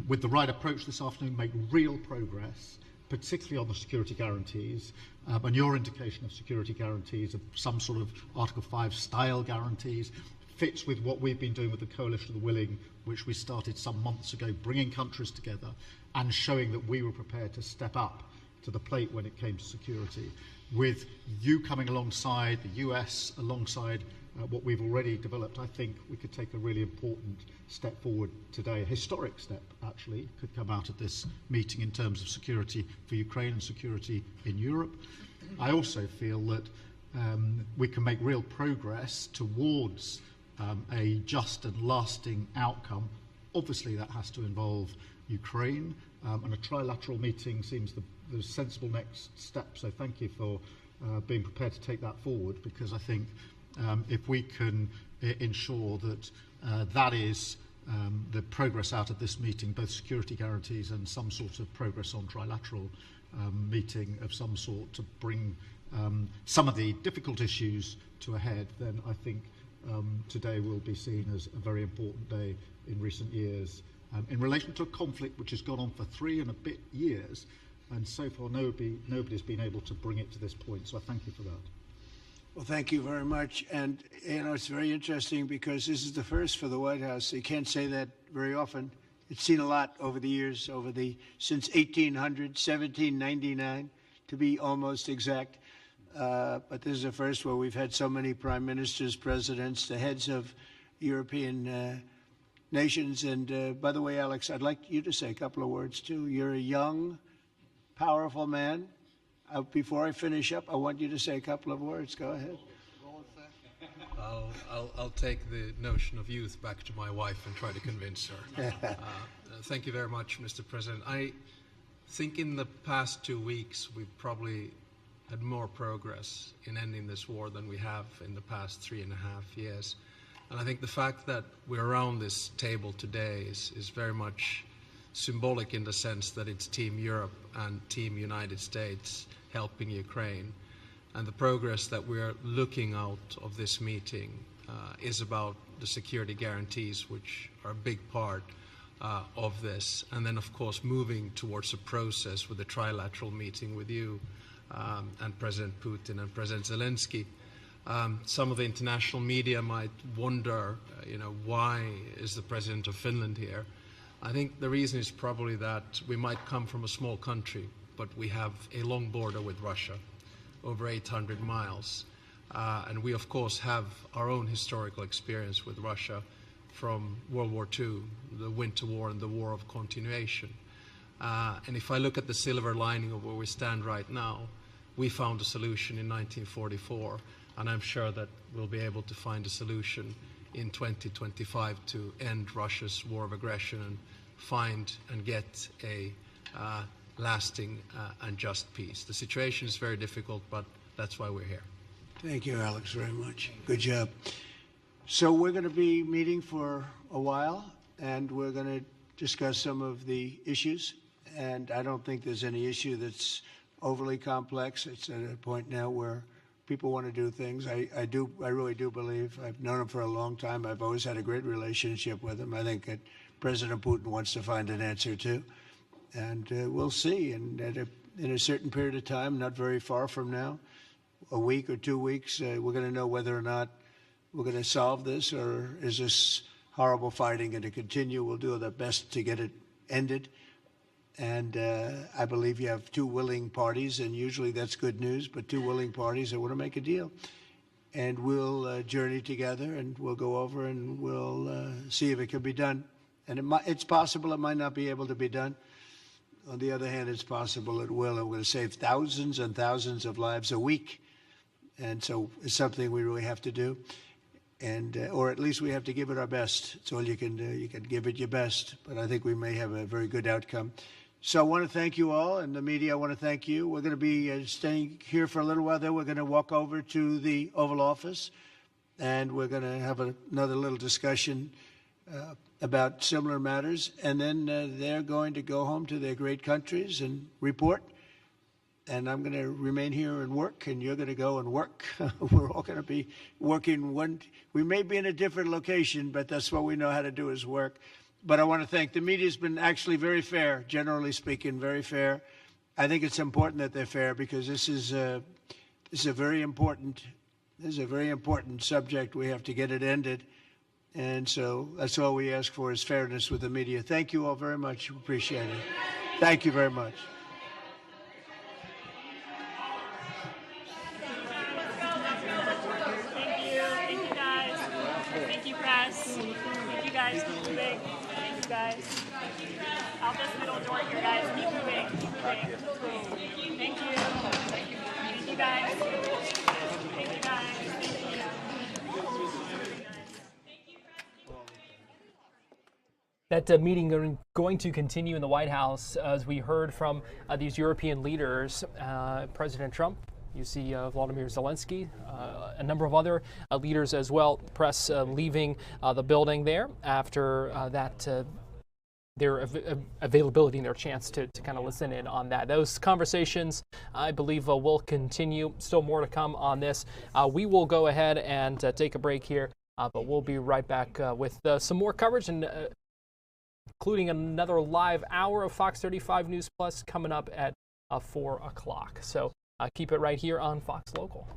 with the right approach this afternoon, make real progress, particularly on the security guarantees, and your indication of security guarantees, of some sort of Article 5 style guarantees, fits with what we've been doing with the Coalition of the Willing, which we started some months ago, bringing countries together and showing that we were prepared to step up to the plate when it came to security. With you coming alongside, the US alongside what we've already developed, I think we could take a really important step forward today. A historic step, actually, could come out of this meeting in terms of security for Ukraine and security in Europe. I also feel that we can make real progress towards a just and lasting outcome. Obviously, that has to involve Ukraine, and a trilateral meeting seems the sensible next step. So thank you for being prepared to take that forward, because I think if we can ensure that that is the progress out of this meeting, both security guarantees and some sort of progress on trilateral meeting of some sort to bring some of the difficult issues to a head, then I think today will be seen as a very important day in recent years in relation to a conflict which has gone on for 3 and a bit years, and so far nobody's been able to bring it to this point. So I thank you for that. Well, thank you very much. And, you know, it's very interesting because this is the first for the White House. You can't say that very often. It's seen a lot over the years, since 1799, to be almost exact. But this is the first where we've had so many prime ministers, presidents, the heads of European nations. And by the way, Alex, I'd like you to say a couple of words, too. You're a young, powerful man. Before I finish up, I want you to say a couple of words. Go ahead. I'll take the notion of youth back to my wife and try to convince her. Thank you very much, Mr. President. I think in the past 2 weeks, we've probably had more progress in ending this war than we have in the past 3.5 years. And I think the fact that we're around this table today is very much symbolic in the sense that it's Team Europe and Team United States helping Ukraine. And the progress that we're looking out of this meeting is about the security guarantees, which are a big part of this. And then, of course, moving towards a process with a trilateral meeting with you and President Putin and President Zelenskyy. Some of the international media might wonder, why is the President of Finland here? I think the reason is probably that we might come from a small country, but we have a long border with Russia, over 800 miles. And we, of course, have our own historical experience with Russia from World War II, the Winter War and the War of Continuation. And if I look at the silver lining of where we stand right now, we found a solution in 1944, and I'm sure that we'll be able to find a solution in 2025 to end Russia's war of aggression and find and get a lasting and just peace. The situation is very difficult, but that's why we're here. Thank you, Alex, very much. Good job. So we're going to be meeting for a while, and we're going to discuss some of the issues. And I don't think there's any issue that's overly complex. It's at a point now where people want to do things. I really do believe. I've known him for a long time. I've always had a great relationship with him. I think that President Putin wants to find an answer too. And we'll see. And in a certain period of time, not very far from now, a week or 2 weeks, we're going to know whether or not we're going to solve this, or is this horrible fighting going to continue. We'll do our best to get it ended. And I believe you have 2 willing parties, and usually that's good news, but 2 willing parties that want to make a deal. And we'll journey together, and we'll go over, and we'll see if it can be done. And it's possible it might not be able to be done. On the other hand, it's possible it will. And we're going to save thousands and thousands of lives a week. And so it's something we really have to do. And or at least we have to give it our best. It's all you can do. You can give it your best. But I think we may have a very good outcome. So I want to thank you all, and the media, I want to thank you. We're going to be staying here for a little while. Then we're going to walk over to the Oval Office, and we're going to have another little discussion about similar matters. And then they're going to go home to their great countries and report. And I'm going to remain here and work, and you're going to go and work. We're all going to be working. We may be in a different location, but that's what we know how to do is work. But I want to thank the media. Has been actually very fair, generally speaking, very fair. I think it's important that they're fair because this is a very important subject. We have to get it ended, and so that's all we ask for is fairness with the media. Thank you all very much. Appreciate it. Thank you very much. Thank you guys. Thank you press. Thank you guys. Keep moving. Thank you guys. Out this middle door here, guys. Keep moving. Keep moving. Thank you. Thank you guys. Thank you guys. Thank you. That meeting going to continue in the White House as we heard from these European leaders, President Trump. You see Volodymyr Zelenskyy, a number of other leaders as well. Press leaving the building there after their availability and their chance to kind of listen in on that. Those conversations, I believe, will continue. Still more to come on this. We will go ahead and take a break here, but we'll be right back with some more coverage and including another live hour of Fox 35 News Plus coming up at 4 o'clock. So keep it right here on Fox Local.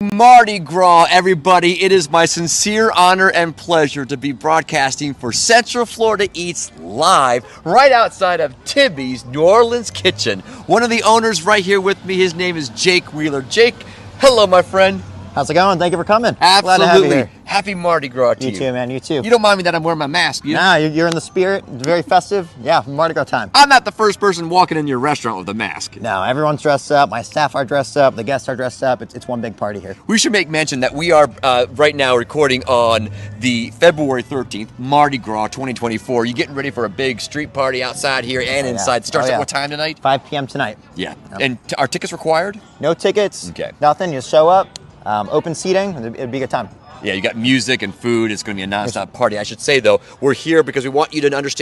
Mardi Gras, everybody. It is my sincere honor and pleasure to be broadcasting for Central Florida Eats live right outside of Tibby's New Orleans Kitchen. One of the owners right here with me, his name is Jake Wheeler. Jake, hello, my friend. How's it going? Thank you for coming. Absolutely. Glad to have you here. Happy Mardi Gras to you. You too, man. You too. You don't mind me that I'm wearing my mask, you? Nah, you're in the spirit. It's very festive. Yeah, Mardi Gras time. I'm not the first person walking in your restaurant with a mask. No, everyone's dressed up. My staff are dressed up. The guests are dressed up. It's one big party here. We should make mention that we are right now recording on the February 13th, Mardi Gras 2024. You getting ready for a big street party outside here and inside. Starts at what time tonight? 5 p.m. tonight. Yeah. Yep. And are tickets required? No tickets. Okay. Nothing. Just show up. Open seating. It'd be a good time. Yeah, you got music and food. It's going to be a nonstop party. I should say, though, we're here because we want you to understand